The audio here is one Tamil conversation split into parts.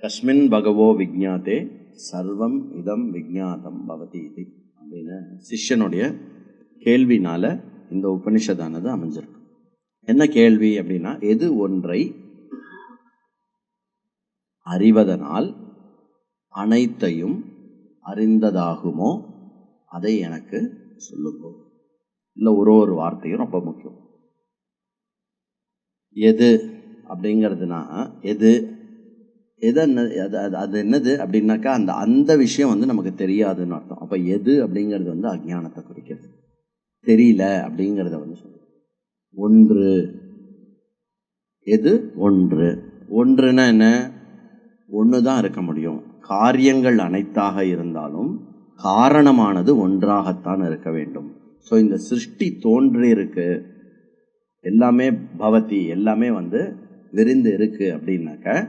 கஸ்மின் பகவோ விஜ்ஞாதே சர்வம் இதம் விஜ்ஞாதம் பவதி இது அப்படின்னு சிஷ்யனுடைய கேள்வினால இந்த உபனிஷதானது அமைஞ்சிருக்கு. என்ன கேள்வி அப்படின்னா, எது ஒன்றை அறிவதனால் அனைத்தையும் அறிந்ததாகுமோ அதை எனக்கு சொல்லுங்க. இல்லை ஒரு வார்த்தையும் ரொம்ப முக்கியம். எது அப்படிங்கிறதுனா எது அது என்னது அப்படின்னாக்கா அந்த விஷயம் வந்து நமக்கு தெரியாதுன்னு அர்த்தம். அப்போ எது அப்படிங்கிறது அஜ்ஞானத்தை குறிக்கிறது. தெரியல அப்படிங்கிறத சொல்லுது. ஒன்று, எது ஒன்று. ஒன்றுனா என்ன? ஒன்று தான் இருக்க முடியும். காரியங்கள் அனைத்தாக இருந்தாலும் காரணமானது ஒன்றாகத்தான் இருக்க வேண்டும். ஸோ இந்த சிருஷ்டி தோன்றி இருக்கு, எல்லாமே பவதி, எல்லாமே விரிந்து இருக்கு அப்படின்னாக்க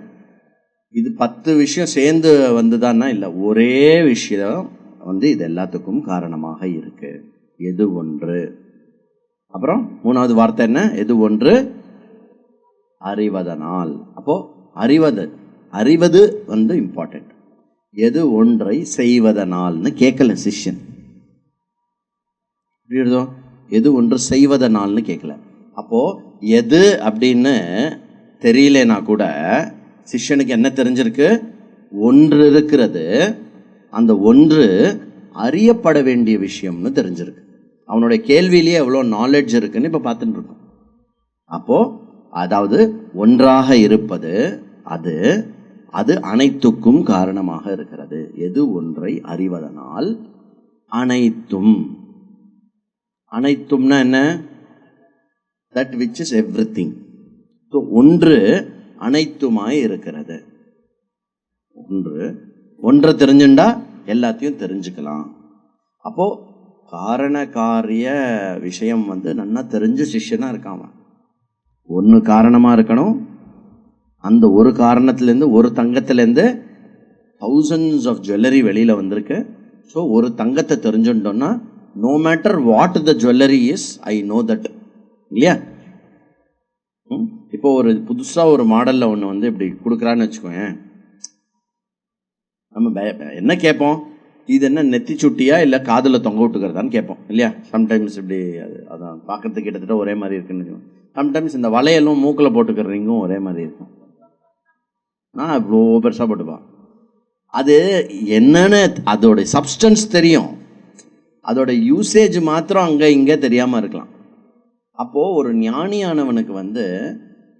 இது 10 விஷயம் சேர்ந்து வந்துதான்னா இல்லை, ஒரே விஷயம் இது எல்லாத்துக்கும் காரணமாக இருக்கு. எது ஒன்று. அப்புறம் 3வது வார்த்தை என்ன? எது ஒன்று அறிவதனால். அப்போ அறிவது இம்பார்ட்டன்ட். எது ஒன்றை செய்வதனால்னு கேட்கல சிஷ்யன். புரியுதோ? எது ஒன்று செய்வதனால்னு கேட்கல. அப்போ எது அப்படின்னு தெரியலனா கூட சிஷ்யனுக்கு என்ன தெரிஞ்சிருக்கு? ஒன்று இருக்கிறது. அந்த ஒன்று அறியப்பட வேண்டிய விஷயம்னு தெரிஞ்சிருக்கு. அவனுடைய கேள்வியிலேயே எவ்வளோ நாலேஜ் இருக்குன்னு இப்போ பார்த்துட்டு இருக்கோம். அப்போ அதாவது ஒன்றாக இருப்பது அது அனைத்துக்கும் காரணமாக இருக்கிறது. எது ஒன்றை அறிவதனால் அனைத்தும். அனைத்தும்னா என்ன? That which is everything. So ஒன்று அனைத்துமாய் இருக்கிறது. ஒன்றை தெரிஞ்சுண்டா எல்லாத்தையும் தெரிஞ்சுக்கலாம். அப்போ காரண காரிய விஷயம் நல்லா தெரிஞ்சு சிஷ்யனா இருக்காம. ஒன்று காரணமாக இருக்கணும். அந்த ஒரு காரணத்திலேருந்து, ஒரு தங்கத்திலேருந்து thousands ஆஃப் ஜுவல்லரி வெளியில் வந்திருக்கு. ஸோ ஒரு தங்கத்தை தெரிஞ்சுட்டோன்னா no matter what the jewellery is, I know that. இல்லையா? இப்போ ஒரு புதுசாக ஒரு மாடலில் ஒன்று இப்படி கொடுக்குறான்னு வச்சுக்கோங்க. நம்ம என்ன கேட்போம்? இது என்ன நெத்தி சுட்டியா இல்லை காதில் தொங்க விட்டுக்கிறதான்னு கேட்போம். இல்லையா? சம்டைம்ஸ் இப்படி அதான் பார்க்கறதுக்கு கிட்டத்தட்ட ஒரே மாதிரி இருக்குன்னு. சம்டைம்ஸ் இந்த வளையலும் மூக்கில் போட்டுக்கிறீங்கும் ஒரே மாதிரி இருக்கும். நான் இவ்வளோ பெருசாக போட்டுப்பான். அது என்னன்னு அதோடைய சப்ஸ்டன்ஸ் தெரியும், அதோட யூசேஜ் மாத்திரம் அங்கே இங்கே தெரியாமல் இருக்கலாம். அப்போது ஒரு ஞானியானவனுக்கு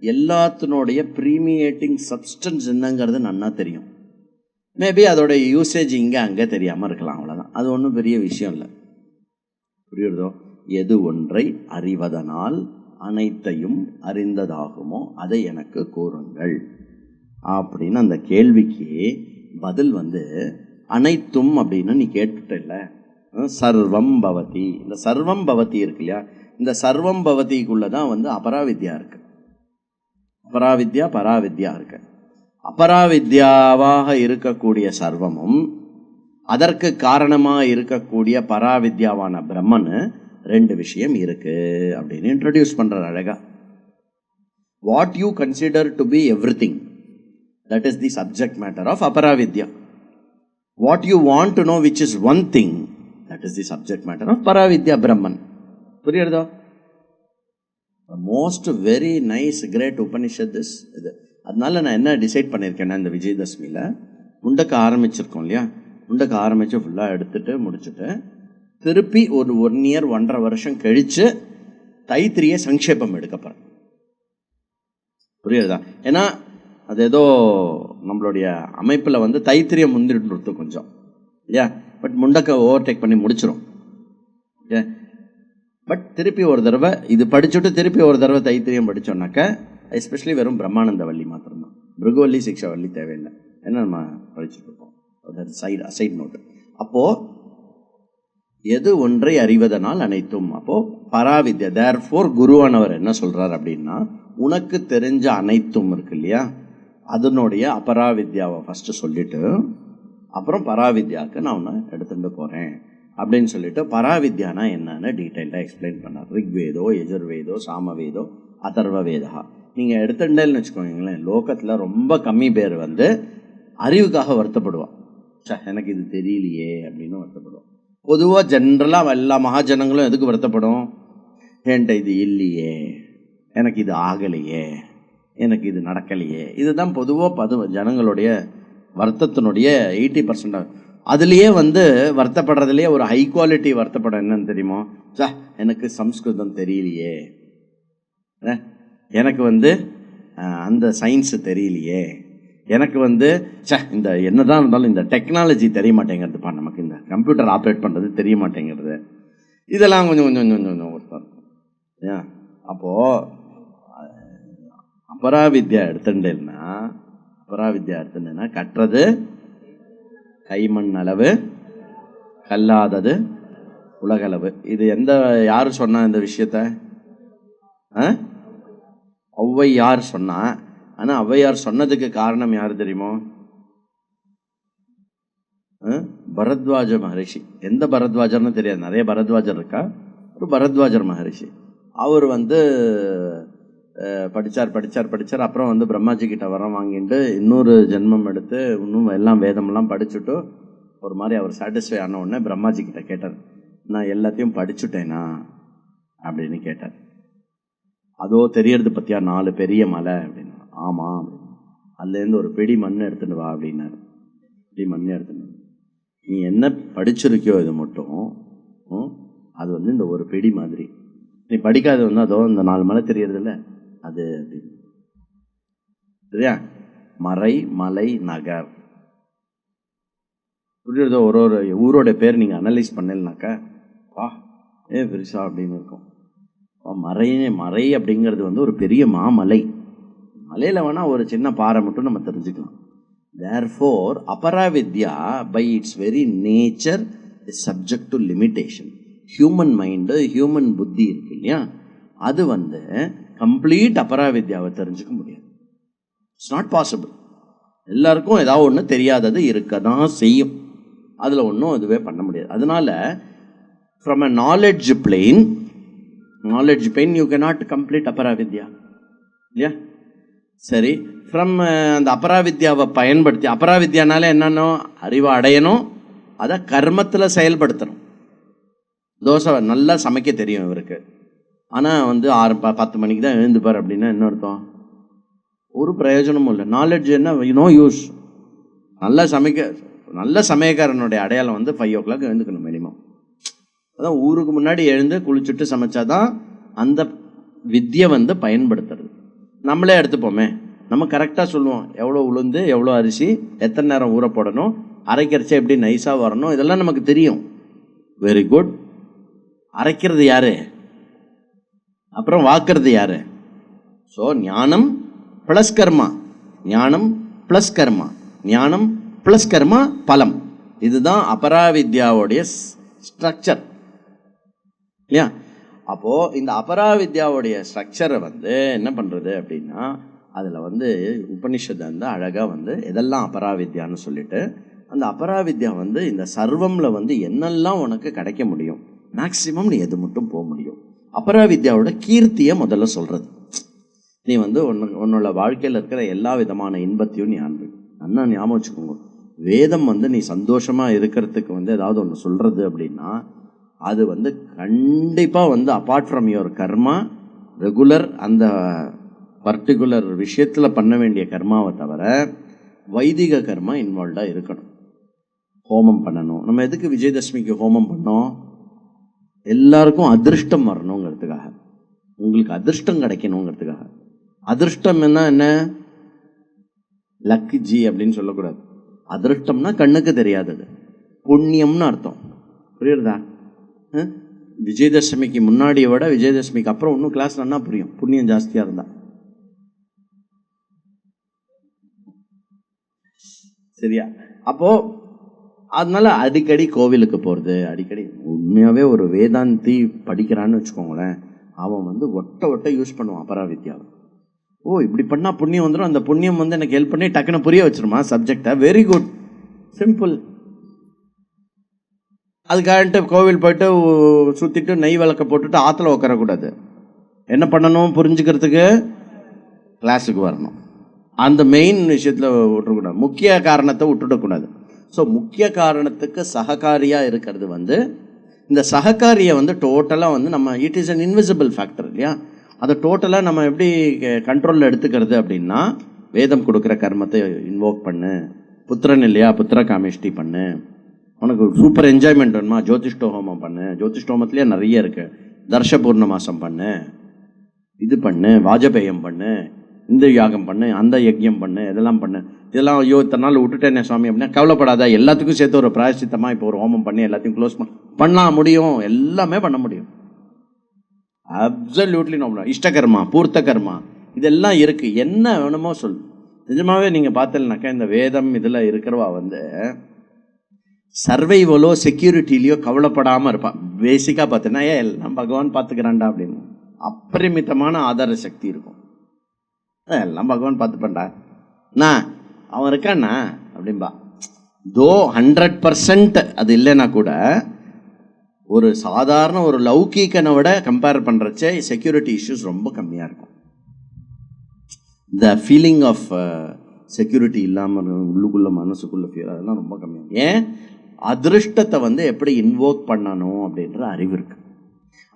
எல்லாத்தினுடைய ப்ரீமியேட்டிங் சப்ஸ்டன்ஸ் என்னங்கிறது நன்னா தெரியும். மேபி அதோட யூசேஜ் இங்கே அங்கே தெரியாமல் இருக்கலாம், அவ்வளோதான். அது ஒன்றும் பெரிய விஷயம் இல்லை. புரியுறதோ? எது ஒன்றை அறிவதனால் அனைத்தையும் அறிந்ததாகுமோ அதை எனக்கு கூறுங்கள் அப்படின்னு அந்த கேள்விக்கு பதில் அனைத்தும் அப்படின்னு நீ கேட்டுட்ட இல்லை. சர்வம் பவதி. இந்த சர்வம் பவதி இருக்கு இல்லையா? இந்த சர்வம் பவதிக்குள்ளதான் அபராவித்யா இருக்கு. அபராவித்யா பராவித்யா இருக்கு. அபராவித்யாவாக இருக்கக்கூடிய சர்வமும் அதற்கு காரணமாக இருக்கக்கூடிய பராவித்யாவான பிரம்மன், 2 விஷயம் இருக்கு அப்படின்னு இன்ட்ரடியூஸ் பண்றார் அழகா. What you consider to be everything, that is the subject matter of aparavidya. What you want to know which is one thing, that is the subject matter of paravidya brahman. புரியுறதோ? Most very nice great Upanishad இது. அதனால நான் என்ன டிசைட் பண்ணியிருக்கேன்னா, இந்த விஜயதசமியில் முண்டக்க ஆரம்பிச்சிருக்கோம் இல்லையா? முண்டக்க ஆரம்பித்து ஃபுல்லாக எடுத்துட்டு முடிச்சுட்டு திருப்பி ஒரு 1 year 1.5 வருஷம் கழித்து தைத்திரிய சங்கேபம் எடுக்கப்போகிறேன். புரியுறதா? ஏன்னா அது ஏதோ நம்மளுடைய அமைப்பில் தைத்திரியம் முந்திட்டு கொஞ்சம் இல்லையா? பட் முண்டக்க ஓவர்டேக் பண்ணி முடிச்சிடும். ஓகே. பட் திருப்பி ஒரு தடவை இது படிச்சுட்டு திருப்பி ஒரு தடவை தைத்திரியம் படித்தோம்னாக்க, எஸ்பெஷலி வெறும் பிரம்மானந்த வள்ளி மாத்திரம்தான், பிருகுவல்லி சிக்ஷா வள்ளி தேவையில்லை. ஏன்னா நம்ம படிச்சுட்டு இருக்கோம். Side note. அப்போது எது ஒன்றை அறிவதனால் அனைத்தும். அப்போது பராவித்யா. தேர்ஃபோர் குருவானவர் என்ன சொல்கிறார் அப்படின்னா, உனக்கு தெரிஞ்ச அனைத்தும் இருக்கு இல்லையா, அதனுடைய அபராவித்யாவை ஃபஸ்ட்டு சொல்லிவிட்டு அப்புறம் பராவித்யாவுக்கு நான் ஒன்று எடுத்துகிட்டு போகிறேன் அப்படின்னு சொல்லிட்டு பராவித்யானா என்னன்னு டீட்டெயிலாக எக்ஸ்பிளைன் பண்ணார். ரிக்வேதோ, யஜுர்வேதோ, சாமவேதோ, அதர்வ வேதா. நீங்கள் எடுத்துட்டேன்னு வச்சுக்கோங்களேன், லோகத்தில் ரொம்ப கம்மி பேர் அறிவுக்காக வருத்தப்படுவான். எனக்கு இது தெரியலையே அப்படின்னு வருத்தப்படுவான். பொதுவாக ஜென்ரலாக எல்லா மகாஜனங்களும் எதுக்கு வருத்தப்படும்? என்கிட்ட இது இல்லையே, எனக்கு இது ஆகலையே, எனக்கு இது நடக்கலையே. இதுதான் பொதுவாக ஜனங்களுடைய வருத்தத்தினுடைய 80%. அதுலேயே வருத்தப்படுறதுலேயே ஒரு ஹை குவாலிட்டி வருத்தப்படம் என்னன்னு தெரியுமோ? எனக்கு சம்ஸ்கிருதம் தெரியலையே, எனக்கு அந்த சயின்ஸு தெரியலையே, எனக்கு இந்த என்னதான் இருந்தாலும் இந்த டெக்னாலஜி தெரிய மாட்டேங்கிறதுப்பா, நமக்கு இந்த கம்ப்யூட்டர் ஆப்ரேட் பண்ணுறது தெரிய மாட்டேங்கிறது. இதெல்லாம் கொஞ்சம் கொஞ்சம் கொஞ்சம் கொஞ்சம் ஒருத்தர் ஏன். அப்போது அபராவித்யா எடுத்துட்டேன்னா கற்றது கைமண் அளவு, கல்லாதது உலகளவு. இது யார் சொன்னா இந்த விஷயத்த? ஔவையார் சொன்னா. ஆனால் ஔவையார் சொன்னதுக்கு காரணம் யார் தெரியுமோ? பரத்வாஜ மகரிஷி. எந்த பரத்வாஜர்னு தெரியாது, நிறைய பரத்வாஜர் இருக்கா. ஒரு பரத்வாஜர் மகரிஷி. அவர் படித்தார். அப்புறம் பிரம்மாஜி கிட்ட வரம் வாங்கிட்டு இன்னொரு ஜென்மம் எடுத்து இன்னும் எல்லாம் வேதமெல்லாம் படிச்சுட்டு ஒரு மாதிரி அவர் சாட்டிஸ்ஃபை ஆன உடனே பிரம்மாஜி கிட்ட கேட்டார், நான் எல்லாத்தையும் படிச்சுட்டேனா அப்படின்னு கேட்டார். அதோ தெரியறது பற்றியா 4 பெரிய மலை அப்படின்னு. ஆமாம் அப்படின்னு. அதுலேருந்து ஒரு பிடி மண் எடுத்துட்டு வா அப்படின்னாரு. பிடி மண் எடுத்துட்டு, நீ என்ன படிச்சிருக்கியோ இது மட்டும், அது இந்த ஒரு பிடி மாதிரி. நீ படிக்காது அதோ இந்த 4 மலை தெரியறதில்ல அது அப்படின்னு. சரியா? மறை, மலை, நகர். புரியுறதோ? ஒரு ஊரோட பேர் நீங்கள் அனலைஸ் பண்ணலனாக்கா வா பெருசா அப்படின்னு இருக்கும். மறை அப்படிங்கிறது ஒரு பெரிய மாமலை. மலையில் வேணால் ஒரு சின்ன பாறை மட்டும் நம்ம தெரிஞ்சுக்கலாம். தேர்ஃபோர் அபராவித்யா by its very nature is subject to limitation. Human mind, human புத்தி இருக்கு இல்லையா, அது கம்ப்ளீட் அபராவித்யாவை தெரிஞ்சுக்க முடியாது. It's not possible. எல்லாருக்கும் ஏதாவது ஒன்று தெரியாதது இருக்க தான் செய்யும். அதில் ஒன்றும் இதுவே பண்ண முடியாது. அதனால from a knowledge plane you cannot complete அபராவித்யா இல்லையா? சரி, ஃப்ரம் அந்த அபராவித்யாவை பயன்படுத்தி, அபராவித்யானால என்னன்னோ அறிவை அடையணும், அதை கர்மத்தில் செயல்படுத்தணும். தோசை நல்லா சமைக்க தெரியும் இவருக்கு, ஆனால் 6-10 மணிக்கு தான் எழுந்துப்பார் அப்படின்னா என்ன அர்த்தம்? ஒரு பிரயோஜனமும் இல்லை. நாலெட்ஜ் என்ன, நோ யூஸ். நல்ல சமயக்காரனுடைய அடையாளம் 5 o'clock எழுந்துக்கணும் மினிமம். அதான் ஊருக்கு முன்னாடி எழுந்து குளிச்சுட்டு சமைச்சாதான் அந்த வித்தியை பயன்படுத்துறது. நம்மளே எடுத்துப்போமே, நம்ம கரெக்டாக சொல்லுவோம் எவ்வளோ உளுந்து, எவ்வளோ அரிசி, எத்தனை நேரம் ஊற போடணும், அரைக்கிறச்சே எப்படி நைஸாக வரணும், இதெல்லாம் நமக்கு தெரியும். Very good. அரைக்கிறது யாரு? அப்புறம் வாக்குறது யாரு? ஸோ ஞானம் ப்ளஸ் கர்மா, ஞானம் ப்ளஸ் கர்மா, ஞானம் ப்ளஸ் கர்மா பலம். இதுதான் அபராவித்யாவுடைய ஸ்ட்ரக்சர் இல்லையா? அப்போது இந்த அபராவித்யாவுடைய ஸ்ட்ரக்சரை என்ன பண்ணுறது அப்படின்னா, அதில் உபனிஷத்து அழகாக எதெல்லாம் அபராவித்யான்னு சொல்லிட்டு, அந்த அபராவித்யா இந்த சர்வமில் என்னெல்லாம் உனக்கு கிடைக்க முடியும், மேக்சிமம் நீ எது மட்டும் போக முடியும். அபராவித்யாவோட கீர்த்தியை முதல்ல சொல்கிறது. நீ உன்னோட வாழ்க்கையில் இருக்கிற எல்லா விதமான இன்பத்தையும் நீ அண்ணா ஞாபகம் வச்சுக்கோங்க. வேதம் நீ சந்தோஷமாக இருக்கிறதுக்கு ஏதாவது ஒன்று சொல்கிறது அப்படின்னா, அது கண்டிப்பாக apart from your karma, regular அந்த பர்டிகுலர் விஷயத்தில் பண்ண வேண்டிய கர்மாவை தவிர வைதிக கர்மா இன்வால்வ்டாக இருக்கணும். ஹோமம் பண்ணணும். நம்ம எதுக்கு விஜயதசமிக்கு ஹோமம் பண்ணோம்? எல்லாருக்கும் அதிர்ஷ்டம் வரணுங்கிறதுக்காக, உங்களுக்கு அதிர்ஷ்டம் கிடைக்கணுங்கிறதுக்காக. அதிர்ஷ்டம் என்ன? லக்கு ஜி அப்படின்னு சொல்லக்கூடாது. அதிர்ஷ்டம்னா கண்ணுக்கு தெரியாதது, புண்ணியம்னு அர்த்தம். புரியுறதா? விஜயதசமிக்கு முன்னாடியை விட விஜயதசமிக்கு அப்புறம் இன்னும் கிளாஸ் நல்லா புரியும், புண்ணியம் ஜாஸ்தியாக இருந்தா. சரியா? அப்போ அதனால அடிக்கடி கோவிலுக்கு போகிறது, அடிக்கடி உண்மையாகவே ஒரு வேதாந்தி படிக்கிறான்னு வச்சுக்கோங்களேன், அவன் ஒட்ட யூஸ் பண்ணுவான் அபராவித்யாவை. ஓ இப்படி பண்ணால் புண்ணியம் வந்துடும், அந்த புண்ணியம் எனக்கு ஹெல்ப் பண்ணி டக்குன்னு புரிய வச்சிருமா சப்ஜெக்டை. Very good, simple. அதுக்காகட்டு கோவில் போயிட்டு சுற்றிட்டு நெய் விளக்க போட்டுட்டு ஆற்றுல உட்காரக்கூடாது. என்ன பண்ணணும் புரிஞ்சுக்கிறதுக்கு? கிளாஸுக்கு வரணும். அந்த மெயின் விஷயத்தில் விட்டுறக்கூடாது, முக்கிய காரணத்தை விட்டுடக்கூடாது. ஸோ முக்கிய காரணத்துக்கு சககாரியாக இருக்கிறது வந்து இந்த சககாரியை வந்து டோட்டலாக வந்து நம்ம it is an invisible factor இல்லையா, அதை டோட்டலாக நம்ம எப்படி கண்ட்ரோலில் எடுத்துக்கிறது அப்படின்னா, வேதம் கொடுக்குற கர்மத்தை இன்வோக் பண்ணு, புத்திரன் இல்லையா புத்திர காமிஷ்டி பண்ணு, உனக்கு சூப்பர் என்ஜாய்மெண்ட் வேணுமா ஜோதிஷ்டோமம் பண்ணு, ஜோதிஷ்டோமத்துலேயே நிறைய இருக்குது, தர்ஷ பூர்ணமாசம் பண்ணு, இது பண்ணு, வாஜபேயம் பண்ணு, இந்த யாகம் பண்ணு, அந்த யஜ்யம் பண்ணு, இதெல்லாம் பண்ணு. இதெல்லாம் ஐயோ இத்தனை நாள் விட்டுட்டேனே சுவாமி அப்படின்னா கவலைப்படாத, எல்லாத்துக்கும் சேர்த்து ஒரு பிராயசித்தமாக இப்போ ஒரு ஹோமம் பண்ணி எல்லாத்தையும் க்ளோஸ் பண்ணலாம் முடியும், எல்லாமே பண்ண முடியும். Absolutely no. இஷ்டகர்மா, பூர்த்த கர்மா இதெல்லாம் இருக்குது, என்ன வேணுமோ சொல். நிஜமாகவே நீங்கள் பார்த்தீங்கன்னாக்கா இந்த வேதம் இதில் இருக்கிறவா வந்து சர்வைவலோ செக்யூரிட்டிலையோ கவலைப்படாமல் இருப்பான். பேசிக்காக பார்த்தீங்கன்னா எல்லாம் பகவான் பார்த்துக்கிறான்டா அப்படின்னு அபரிமிதமான ஆதார சக்தி இருக்கும். எல்லாம் பகவான் பார்த்துப்பேன்டா, நான் அவன் இருக்காண்ணா அப்படின்பா. தோ 100% அது இல்லைன்னா கூட ஒரு சாதாரண ஒரு லௌகீகனை விட கம்பேர் பண்ணுறச்சே செக்யூரிட்டி இஷ்யூஸ் ரொம்ப கம்மியாக இருக்கும். இந்த ஃபீலிங் ஆஃப் செக்யூரிட்டி இல்லாமல் உள்ளுக்குள்ள மனசுக்குள்ள ஃபீல் அதெல்லாம் ரொம்ப கம்மியாக. ஏன்? அதிருஷ்டத்தை வந்து எப்படி இன்வோக் பண்ணணும் அப்படின்ற அறிவு இருக்கு.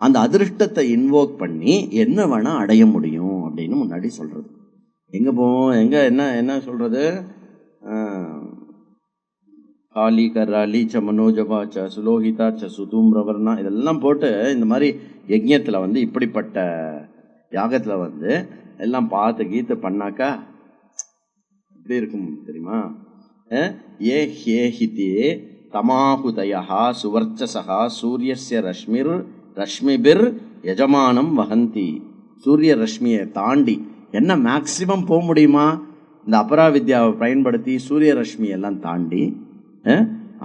அந்த அதிருஷ்டத்தை இன்வோக் பண்ணி என்ன வேணால் அடைய முடியும் அப்படின்னு முன்னாடி சொல்கிறது. எங்கே போவோம், எங்கே என்ன சொல்கிறது, காளி கராளி ச மனோஜபா ச சுலோகிதா ச சுதூம்ரவர்ணா இதெல்லாம் போட்டு இந்த மாதிரி யஜ்யத்தில் வந்து இப்படிப்பட்ட யாகத்தில் வந்து எல்லாம் பார்த்து கீத்து பண்ணாக்கா எப்படி இருக்கும் தெரியுமா? ஏ ஹேஹிதே தமாஹுதயா சுவர்ச்சசா சூரியஸ்ய ரஷ்மிபிர் யஜமானம் வகந்தி. சூரிய ரஷ்மியை தாண்டி என்ன மேக்சிமம் போக முடியுமா, இந்த அபராவித்யாவை பயன்படுத்தி சூரிய ரஷ்மி எல்லாம் தாண்டி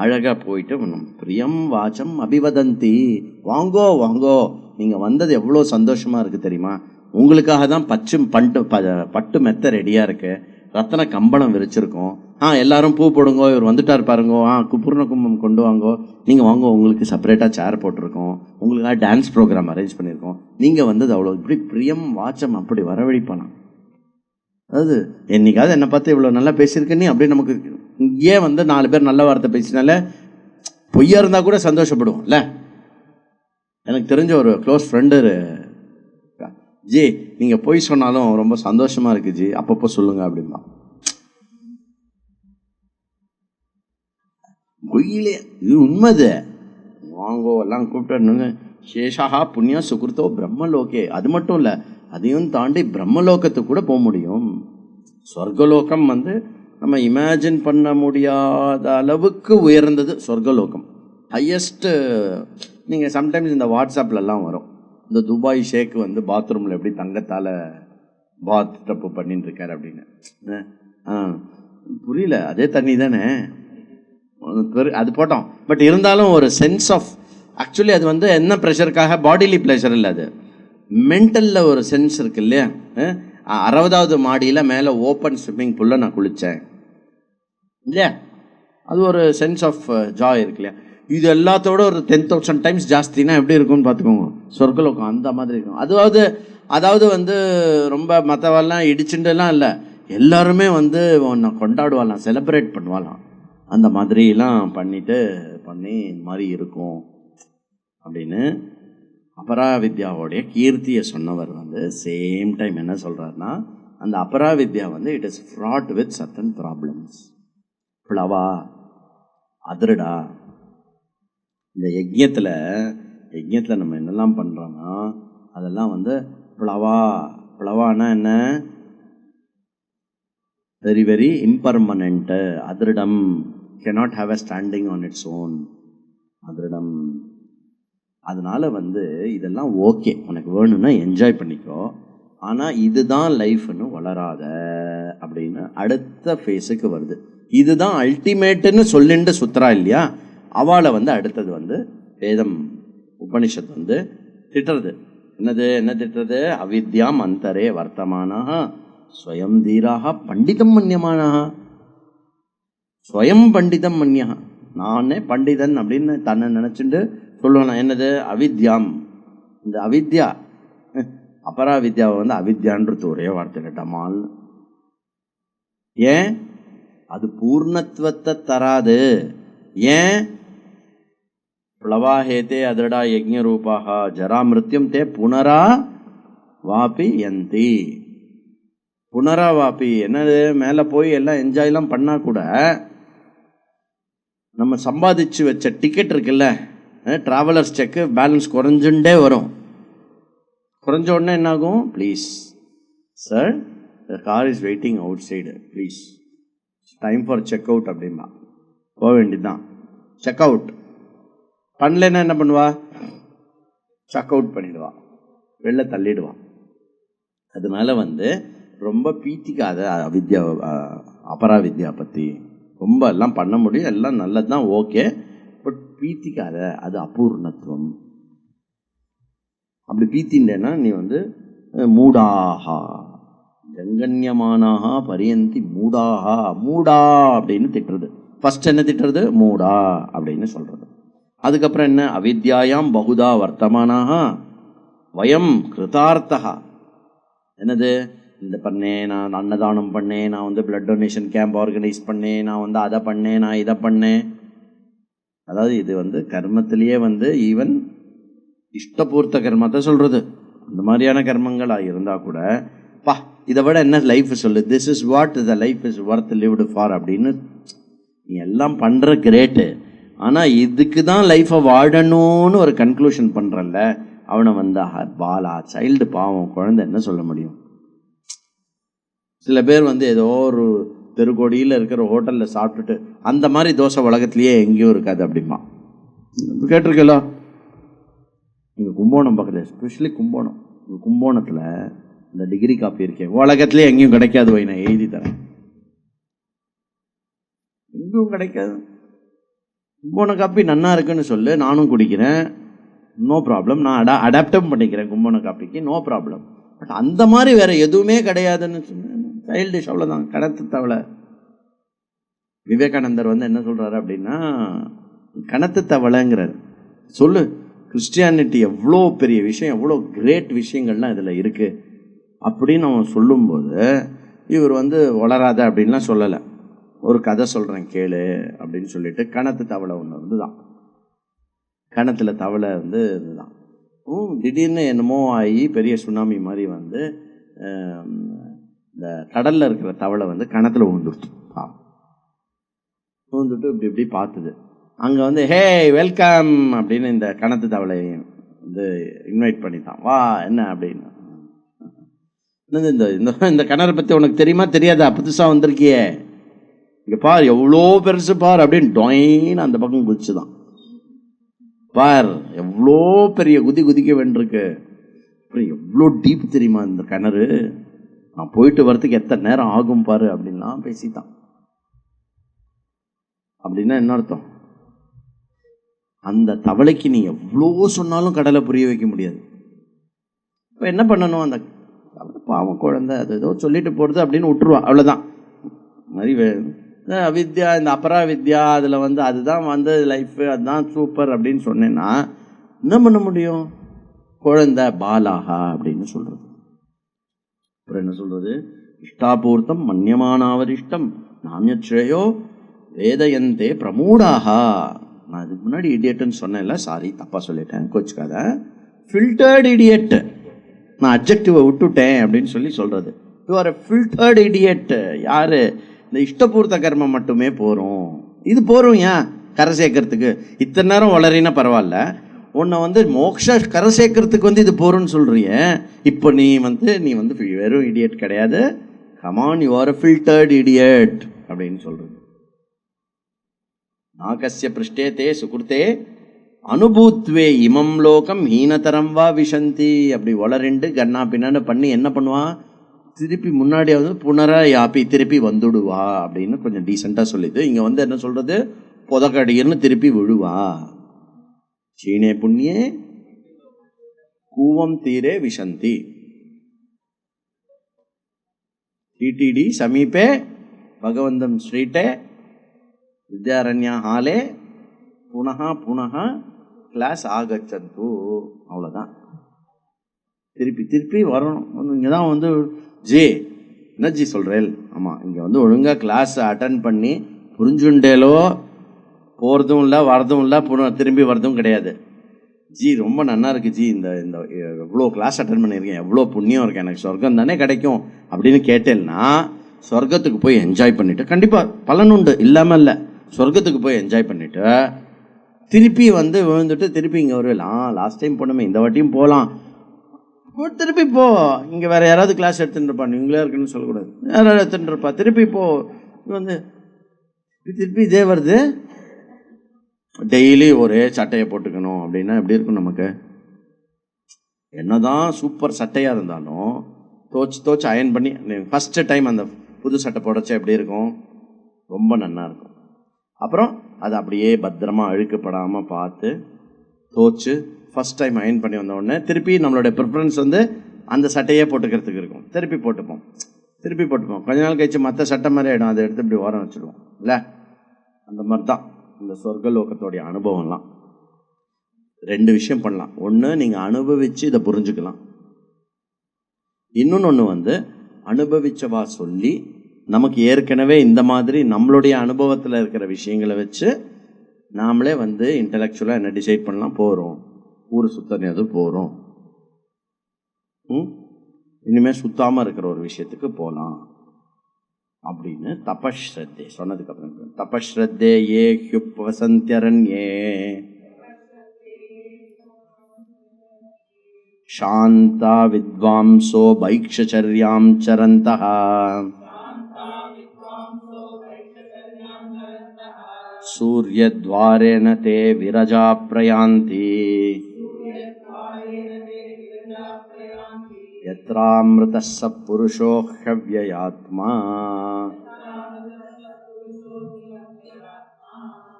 அழகாக போயிட்டு பிரியம் வாச்சம் அபிவதந்தி. வாங்கோ வாங்கோ, நீங்கள் வந்தது எவ்வளோ சந்தோஷமாக இருக்குது தெரியுமா, உங்களுக்காக தான் பட்டு மெத்த ரெடியாக இருக்குது, ரத்தன கம்பளம் விரிச்சிருக்கோம், எல்லாரும் பூ போடுங்கோ, இவர் வந்துட்டார் பாருங்கோ, பூர்ண கும்பம் கொண்டு வாங்கோ, நீங்கள் வாங்கோ, உங்களுக்கு செப்பரேட்டாக சேர் போட்டிருக்கோம், உங்களுக்காக டான்ஸ் ப்ரோக்ராம் அரேஞ்ச் பண்ணியிருக்கோம், நீங்கள் வந்தது அவ்வளோ இப்படி பிரியம் வாச்சம் அப்படி வரவழைப்பலாம். அதாவது என்னைக்காவது என்னை பார்த்து இவ்வளோ நல்லா பேசியிருக்க நீ அப்படி நமக்கு ஏன் வந்து 4 பேர் நல்ல வார்த்தை பேசினால பொய்யா இருந்தால் கூட சந்தோஷப்படுவோம்ல. எனக்கு தெரிஞ்ச ஒரு க்ளோஸ் ஃப்ரெண்டு, ஜி நீங்கள் பொய் சொன்னாலும் ரொம்ப சந்தோஷமாக இருக்குது ஜி, அப்பப்போ சொல்லுங்கள் அப்படின்பா. பொய்யிலே இது உண்மைது. வாங்கோ எல்லாம் கூப்பிட்டு சேஷாகா புண்ணியா சுகிருத்தோ பிரம்மலோகே. அது மட்டும் இல்லை, அதையும் தாண்டி பிரம்மலோகத்துக்கு கூட போக முடியும். சொர்க்கலோகம் வந்து நம்ம இமேஜின் பண்ண முடியாத அளவுக்கு உயர்ந்தது சொர்க்கலோகம். ஹையஸ்ட்டு நீங்கள் சம்டைம்ஸ் இந்த வாட்ஸ்அப்லலாம் வரும், இந்த துபாய் ஷேக் வந்து பாத்ரூமில் எப்படி தங்கத்தால் பாத் டப்பு பண்ணிட்டு இருக்காரு அப்படின்னு. புரியல, அதே தண்ணி தானே அது போட்டோம். பட் இருந்தாலும் ஒரு சென்ஸ் ஆஃப் ஆக்சுவலி அது வந்து என்ன ப்ரெஷருக்காக, பாடிலி ப்ளஷர் இல்லை, அது மென்டலில் ஒரு சென்ஸ் இருக்கு இல்லையா. 60வது மாடியில் மேலே ஓப்பன் ஸ்விம்மிங் பூலில் நான் குளித்தேன் இல்லையா, அது ஒரு சென்ஸ் ஆஃப் ஜாய் இருக்கு இல்லையா. இது எல்லாத்தோட ஒரு 10,000 டைம்ஸ் ஜாஸ்தினா எப்படி இருக்கும்னு பார்த்துக்கோங்க சொர்க்கலோகம். அந்த மாதிரி இருக்கும். அதாவது வந்து ரொம்ப மற்றவெல்லாம் இடிச்சுட்டுலாம் இல்லை, எல்லாருமே வந்து கொண்டாடுவாலாம், செலிப்ரேட் பண்ணுவாலாம். அந்த மாதிரிலாம் பண்ணி இந்த மாதிரி இருக்கும் அப்படின்னு அபராவித்யாவோடைய கீர்த்தியை சொன்னவர் வந்து சேம் டைம் என்ன சொல்கிறாருன்னா, அந்த அபராவித்யா வந்து it is fraught with certain problems. பிளவா அதிருடா. இந்த யஜ்யத்தில் நம்ம என்னெல்லாம் பண்ணுறோன்னா அதெல்லாம் வந்து பிளவானா என்ன, வெரி வெரி இம்பர்மனண்ட்டு, அதிருடம், cannot have a standing on its own, அதிருடம். அதனால் வந்து இதெல்லாம் ஓகே, உனக்கு வேணும்னா என்ஜாய் பண்ணிக்கோ, ஆனால் இதுதான் லைஃப்னு வளராத அப்படின்னு அடுத்த ஃபேஸுக்கு வருது. இதுதான் அல்டிமேட்டுன்னு சொல்லிட்டு சுத்துறா இல்லையா, அவளை வந்து அடுத்தது வந்து வேதம் உபனிஷத் வந்து திட்டுறது. என்ன திட்டுறது? அவித்யாம் அந்தரே வர்த்தமானா ஸ்வயம் தீராக பண்டிதம் மன்யமானா. ஸ்வயம் பண்டிதம் மன்யா, நானே பண்டிதன் அப்படின்னு தன்னை நினச்சிட்டு சொல்லுவேன். என்னது? அவித்யாம். இந்த அவித்யா அபராவித்யாவை வந்து அவித்யான்றது ஒரே வார்த்தை கேட்டமால். ஏன்? அது பூர்ணத்துவத்தை தராது. ஏன்? பிளவாஹேதே அதடா யஜ்ஞ ரூபாக ஜரா மிருத்யும் தே புனரா வாபி யந்தி. புனரா வாபி என்னது? மேலே போய் எல்லாம் என்ஜாய்லாம் பண்ணா கூட நம்ம சம்பாதிச்சு வச்ச டிக்கெட் இருக்குல்ல, ட்ராவலர்ஸ் செக்கு பேலன்ஸ் குறைஞ்சுட்டே வரும். குறைஞ்ச உடனே என்னாகும்? Please sir, the car is waiting outside, please time for check out அப்படின்பா. போக வேண்டியதுதான். செக் அவுட் பண்ணலன்னா என்ன பண்ணுவா? செக் அவுட் பண்ணிடுவா, வெளில தள்ளிடுவான். அதனால ரொம்ப பீத்திக்காத அவித்யா அபராவித்யா பற்றி. ரொம்ப எல்லாம் பண்ண முடியும், எல்லாம் நல்லது தான், ஓகே, பட் பீத்திக்காத, அது அபூர்ணத்துவம். அப்படி பீத்தின்றேன்னா நீ மூடாகா ஜங்கன்யமானாக பரியந்தி மூடாகா. மூடா அப்படின்னு திட்டுறது. ஃபர்ஸ்ட் என்ன திட்டுறது? மூடா அப்படின்னு சொல்றது. அதுக்கப்புறம் என்ன? அவித்யாயாம் பகுதா வர்த்தமானாக வயம் கிருதார்த்தகா. என்னது? இந்த பண்ணேன், நான் அன்னதானம் பண்ணேன், நான் பிளட் டொனேஷன் கேம்ப் ஆர்கனைஸ் பண்ணேன், நான் அதை பண்ணேன், நான் இதை பண்ணேன். அதாவது இது கர்மத்திலேயே ஈவன் இஷ்டபூர்த்த கர்மத்தை சொல்றது. அந்த மாதிரியான கர்மங்களாக இருந்தால் கூட பா இதை விட என்ன லைஃப் சொல்லு, this is what the life is worth lived for அப்படின்னு நீ எல்லாம் பண்ணுற கிரேட்டு. ஆனால் இதுக்கு தான் லைஃப்பை வாழணும்னு ஒரு கன்க்ளூஷன் பண்ணுறல்ல, அவனை பாலா சைல்டு, பாவம் குழந்தை, என்ன சொல்ல முடியும்? சில பேர் ஏதோ ஒரு தெருக்கோடியில் இருக்கிற ஹோட்டலில் சாப்பிட்டுட்டு அந்த மாதிரி தோசை உலகத்துலேயே எங்கேயும் இருக்காது அப்படிமா. கேட்டிருக்கலோ? இங்கே கும்போணம் பக்கத்தில், எஸ்பெஷலி கும்போணம், கும்போணத்தில் இந்த டிகிரி காப்பி இருக்கேன், உலகத்துலேயே எங்கேயும் கிடைக்காது. போய் நான் எழுதி தரேன், எங்கேயும் கிடைக்காது. கும்போண காப்பி நன்னா இருக்குன்னு சொல்லு, நானும் குடிக்கிறேன், நோ ப்ராப்ளம். நான் அடாப்டும் பண்ணிக்கிறேன் கும்போண காப்பிக்கு, நோ ப்ராப்ளம். பட் அந்த மாதிரி வேற எதுவுமே கிடையாதுன்னு சொன்னேன். சைல்டிஷ், அவ்வளோதான், கணத்து தவளை. விவேகானந்தர் என்ன சொல்றாரு அப்படின்னா, கணத்து தவளைங்கிறார். சொல்லு, கிறிஸ்டியானிட்டி எவ்வளோ பெரிய விஷயம், எவ்வளோ கிரேட் விஷயங்கள்லாம் இதில் இருக்குது அப்படின்னு அவன் சொல்லும்போது இவர் வளராத அப்படின்லாம் சொல்லலை. ஒரு கதை சொல்கிறேன் கேளு அப்படின்னு சொல்லிட்டு, கணத்து தவளை ஒன்று தான். கணத்தில் தவளை இதுதான். திடீர்னு என்னமோ ஆகி பெரிய சுனாமி மாதிரி இந்த கடலில் இருக்கிற தவளை கணத்தில் விழுந்துருச்சு. விழுந்துட்டு இப்படி இப்படி பார்த்துது. அங்கே ஹே வெல்கம் அப்படின்னு இந்த கணத்து தவளையை இன்வைட் பண்ணித்தான். வா என்ன அப்படின்னு. இந்த இந்த கிணறு பற்றி உனக்கு தெரியுமா தெரியாதா? புதுசாக வந்திருக்கியே, இங்கே பார் எவ்வளோ பெருசு பார் அப்படின்னு டொயின்னு அந்த பக்கம் குதிச்சுதான். பார் எவ்வளோ பெரிய குதிக்க வேண்டியிருக்கு, அப்புறம் எவ்வளோ டீப் தெரியுமா இந்த கிணறு, நான் போயிட்டு வரத்துக்கு எத்தனை நேரம் ஆகும் பாரு அப்படின்லாம் பேசித்தான். அப்படின்னா என்ன அர்த்தம்? அந்த தவளைக்கு நீ எவ்வளோ சொன்னாலும் கடலை புரிய வைக்க முடியாது. இப்போ என்ன பண்ணணும்? அந்த பாவம் குழந்தை அது ஏதோ சொல்லிட்டு போடுது அப்படின்னு விட்டுருவா, அவ்வளோதான். மாதிரி அவித்யா, இந்த அபராவித்யா, அதில் அதுதான் லைஃபு, அதுதான் சூப்பர் அப்படின்னு சொன்னேன்னா என்ன பண்ண முடியும்? குழந்தை பாலாகா அப்படின்னு சொல்றது. அப்புறம் என்ன சொல்றது? இஷ்டாபூர்த்தம் மன்யமானாவரிஷ்டம் நாமியோ வேதயந்தே பிரமூடாகா. நான் இதுக்கு முன்னாடி இடியட்டுன்னு சொன்னேன்ல, சாரி தப்பாக சொல்லிட்டேன், கோச்சுக்காத. ஃபில்டர்டு இடியட், நான் அப்ஜெக்டிவை விட்டுட்டேன் அப்படின்னு சொல்றது. You are a filtered idiot. யாரு? இந்த இஷ்டபூர்த்த கர்மம் மட்டுமே போகிறோம், இது போகிறோம். ஏன் கரை சேர்க்கறதுக்கு இத்தனை நேரம் வளரினா பரவாயில்ல, உன்னை மோக்ஷ கரை சேர்க்கறதுக்கு இது போகிறோன்னு சொல்கிறிய. இப்போ நீ நீ வெறும் இடியட் கிடையாது, come on, you are a filtered idiot அப்படின்னு சொல்கிறது. நாகஸ்ய பிருஷ்டே தே சுகிருத்தே அனுபூத்வே இமம் லோகம் ஹீனதரம் வா விஷந்தி. அப்படி வளரெண்டு கண்ணா பின்னான்னு பண்ணி என்ன பண்ணுவான்? திருப்பி முன்னாடியாவது புனரா யாப்பி, திருப்பி வந்துடுவா அப்படின்னு கொஞ்சம் டீசெண்டாக சொல்லிது. இங்கே என்ன சொல்றது? புதக்கடியர்னு திருப்பி விழுவா. சீனே புண்ணியே கூவம் தீரே விஷந்தி. டிடிடி சமீபே பகவந்தம் ஸ்ட்ரீட்டே வித்யாரண்யா ஹாலே புனகா புனகா கிளாஸ் ஆகச்சந்து. அவ்வளோதான், திருப்பி திருப்பி வரணும். இங்கே தான் ஜே என்னஜி சொல்கிறேன்? ஆமாம், இங்கே வந்து ஒழுங்காக கிளாஸ் அட்டன் பண்ணி புரிஞ்சுண்டேலோ போகிறதும் இல்லை, வரதும் இல்லை, திரும்பி வரதும் கிடையாது. ஜி ரொம்ப நல்லா இருக்குது ஜி, இந்த இந்த எவ்வளோ கிளாஸ் அட்டன் பண்ணியிருக்கேன், எவ்வளோ புண்ணியம் இருக்கேன், எனக்கு சொர்க்கம் தானே கிடைக்கும் அப்படின்னு கேட்டேன்னா, சொர்க்கத்துக்கு போய் என்ஜாய் பண்ணிவிட்டு, கண்டிப்பாக பலன் உண்டு, இல்லாமல் இல்லை, சொர்க்கத்துக்கு போய் என்ஜாய் பண்ணிவிட்டு திருப்பி வந்து விழுந்துட்டு திருப்பி இங்கே வருவேலாம், லாஸ்ட் டைம் போனோமே இந்த வாட்டியும் போகலாம், திருப்பி போ, இங்கே வேறு யாராவது கிளாஸ் எடுத்துகிட்டு இருப்பா, நீங்களே இருக்குன்னு சொல்லக்கூடாது, யாராவது எடுத்துகிட்டு இருப்பா, திருப்பி போ, வந்து திருப்பி இதே வருது. டெய்லி ஒரே சட்டையை போட்டுக்கணும் அப்படின்னா எப்படி இருக்கும் நமக்கு? என்னதான் சூப்பர் சட்டையாக இருந்தாலும் தோச்சு அயன் பண்ணி ஃபஸ்ட்டு டைம் அந்த புது சட்டை போடச்சா எப்படி இருக்கும்? ரொம்ப நல்லா இருக்கும். அப்புறம் அதை அப்படியே பத்திரமா அழுக்கப்படாமல் பார்த்து தோச்சு ஃபஸ்ட் டைம் அயன் பண்ணி வந்த உடனே திருப்பி நம்மளுடைய ப்ரிஃபரன்ஸ் வந்து அந்த சட்டையே போட்டுக்கிறதுக்கு இருக்கும். திருப்பி போட்டுப்போம். கொஞ்ச நாள் கழிச்சு மற்ற சட்டை மாதிரி ஆகிடும், அதை எடுத்து இப்படி ஓரம் வச்சுடுவோம் இல்லை? அந்த மாதிரி தான் இந்த சொர்க்கலோகத்தோடைய அனுபவம்லாம். 2 விஷயம் பண்ணலாம். ஒன்று, நீங்கள் அனுபவித்து இதை புரிஞ்சுக்கலாம். இன்னொன்று வந்து அனுபவிச்சவா சொல்லி நமக்கு ஏற்கனவே இந்த மாதிரி நம்மளுடைய அனுபவத்தில் இருக்கிற விஷயங்களை வச்சு நாமளே வந்து இன்டலெக்சுவலாக என்ன டிசைட் பண்ணலாம், போகிறோம் ஊர் சுத்தனையாது போகிறோம், இனிமேல் சுத்தாமல் இருக்கிற ஒரு விஷயத்துக்கு போகலாம் அப்படின்னு தபஸ்ரத்தே சொன்னதுக்கு அப்புறம் தபஸ்ரத்தே ஏ ஹ்யுப்வசந்த்யரண்யே சாந்தா வித்வாம்சோ பைக்ஷச்சர்யாம் சரந்தஹ சூர்யத்வாரேன தே விரஜா பிரயாந்தி யத்ராம்ருதஸ்ஸ புருஷோ ஹவ்யயாத்மா.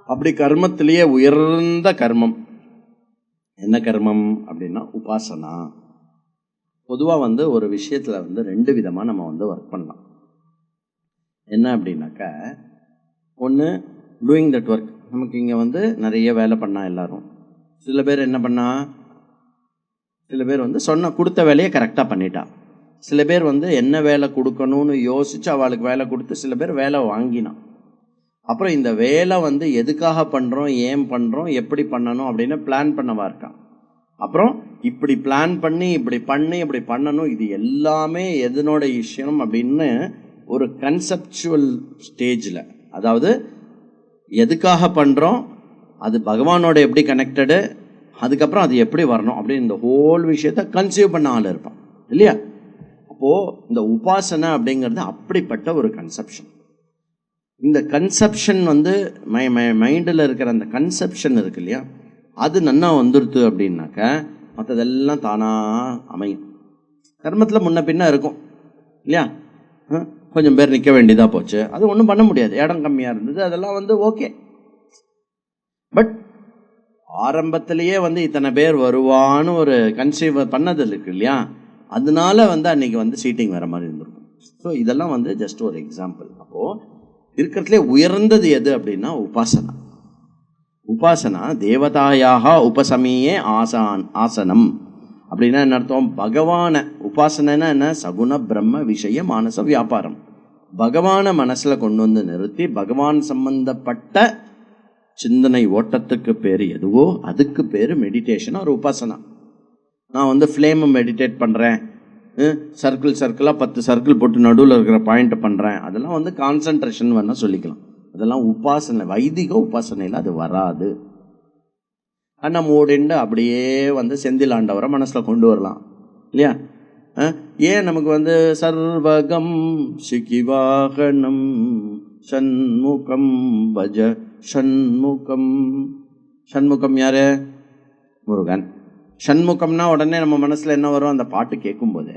அப்படி கர்மத்திலேயே உயர்ந்த கர்மம் என்ன கர்மம் அப்படின்னா உபாசனா. பொதுவாக வந்து ஒரு விஷயத்தில் வந்து 2 விதமாக நம்ம வந்து ஒர்க் பண்ணலாம். என்ன அப்படின்னாக்கா, ஒன்று டூயிங் தட் ஒர்க். நமக்கு இங்கே வந்து நிறைய வேலை பண்ணால் எல்லாரும், சில பேர் என்ன பண்ணா, சில பேர் வந்து கொடுத்த வேலையை கரெக்டாக பண்ணிட்டா, சில பேர் வந்து என்ன வேலை கொடுக்கணும்னு யோசித்து அவளுக்கு வேலை கொடுத்து சில பேர் வேலை வாங்கினான். அப்புறம் இந்த வேலை வந்து எதுக்காக பண்ணுறோம், ஏன் பண்ணுறோம், எப்படி பண்ணணும் அப்படின்னு பிளான் பண்ணவா இருக்கான். அப்புறம் இப்படி பிளான் பண்ணி இப்படி பண்ணணும், இது எல்லாமே எதனோட விஷயம் அப்படின்னு ஒரு கன்செப்சுவல் ஸ்டேஜில், அதாவது எதுக்காக பண்ணுறோம், அது பகவானோட எப்படி கனெக்டடு, அதுக்கப்புறம் அது எப்படி வரணும் அப்படின்னு இந்த ஹோல் விஷயத்தை கன்சீவ் பண்ண ஆள் இருப்பான் இல்லையா? அப்போது இந்த உபாசனை அப்படிங்கிறது அப்படிப்பட்ட ஒரு கன்செப்ஷன். இந்த கன்செப்ஷன் வந்து மைண்டில் இருக்கிற அந்த கன்செப்ஷன் இருக்கு இல்லையா, அது நன்னா வந்துடுது அப்படின்னாக்க மற்றதெல்லாம் தானாக அமையும். கர்மத்தில் முன்ன பின்ன இருக்கும் இல்லையா? கொஞ்சம் பேர் நிற்க வேண்டியதாக போச்சு, அது ஒன்றும் பண்ண முடியாது, இடம் கம்மியாக இருந்தது, அதெல்லாம் வந்து ஓகே. பட் ஆரம்பத்திலேயே வந்து இத்தனை பேர் வருவான்னு ஒரு கன்சீவ் பண்ணது இருக்கு இல்லையா, அதனால வந்து அன்றைக்கி வந்து சீட்டிங் வர மாதிரி இருந்திருக்கும். ஸோ இதெல்லாம் வந்து ஜஸ்ட் ஒரு எக்ஸாம்பிள். அப்போது இருக்கிறதுலே உயர்ந்தது எது அப்படின்னா உபாசனா. உபாசனா தேவதாயாக உபசமியே ஆசனம் அப்படின்னா என்ன அர்த்தம்? பகவானை உபாசனைன்னா என்ன? சகுண பிரம்ம விஷய மானச வியாபாரம். பகவானை மனசில் கொண்டு வந்து நிறுத்தி பகவான் சம்பந்தப்பட்ட சிந்தனை ஓட்டத்துக்கு பேர் எதுவோ அதுக்கு பேர் மெடிடேஷன் ஒரு உபாசனா. நான் வந்து ஃப்ளேமை மெடிடேட் பண்ணுறேன், சர்க்கிளாக 10 சர்க்கிள் போட்டு நடுவில் இருக்கிற பாயிண்ட்டை பண்ணுறேன், அதெல்லாம் வந்து கான்சன்ட்ரேஷன் வேணால் சொல்லிக்கலாம். அதெல்லாம் உபாசனை, வைதிக உபாசனையில் அது வராது. ஆனால் மூடிண்டு அப்படியே வந்து செந்தில் ஆண்டவரை மனசில் கொண்டு வரலாம் இல்லையா? ஏன் நமக்கு வந்து சர்வகம் சிகிவாகனம் ஷண்முகம் பஜ ஷண்முகம். ஷண்முகம் யாரு? முருகன். ஷண்முகம்னா உடனே நம்ம மனசில் என்ன வரும்? அந்த பாட்டு கேட்கும்போது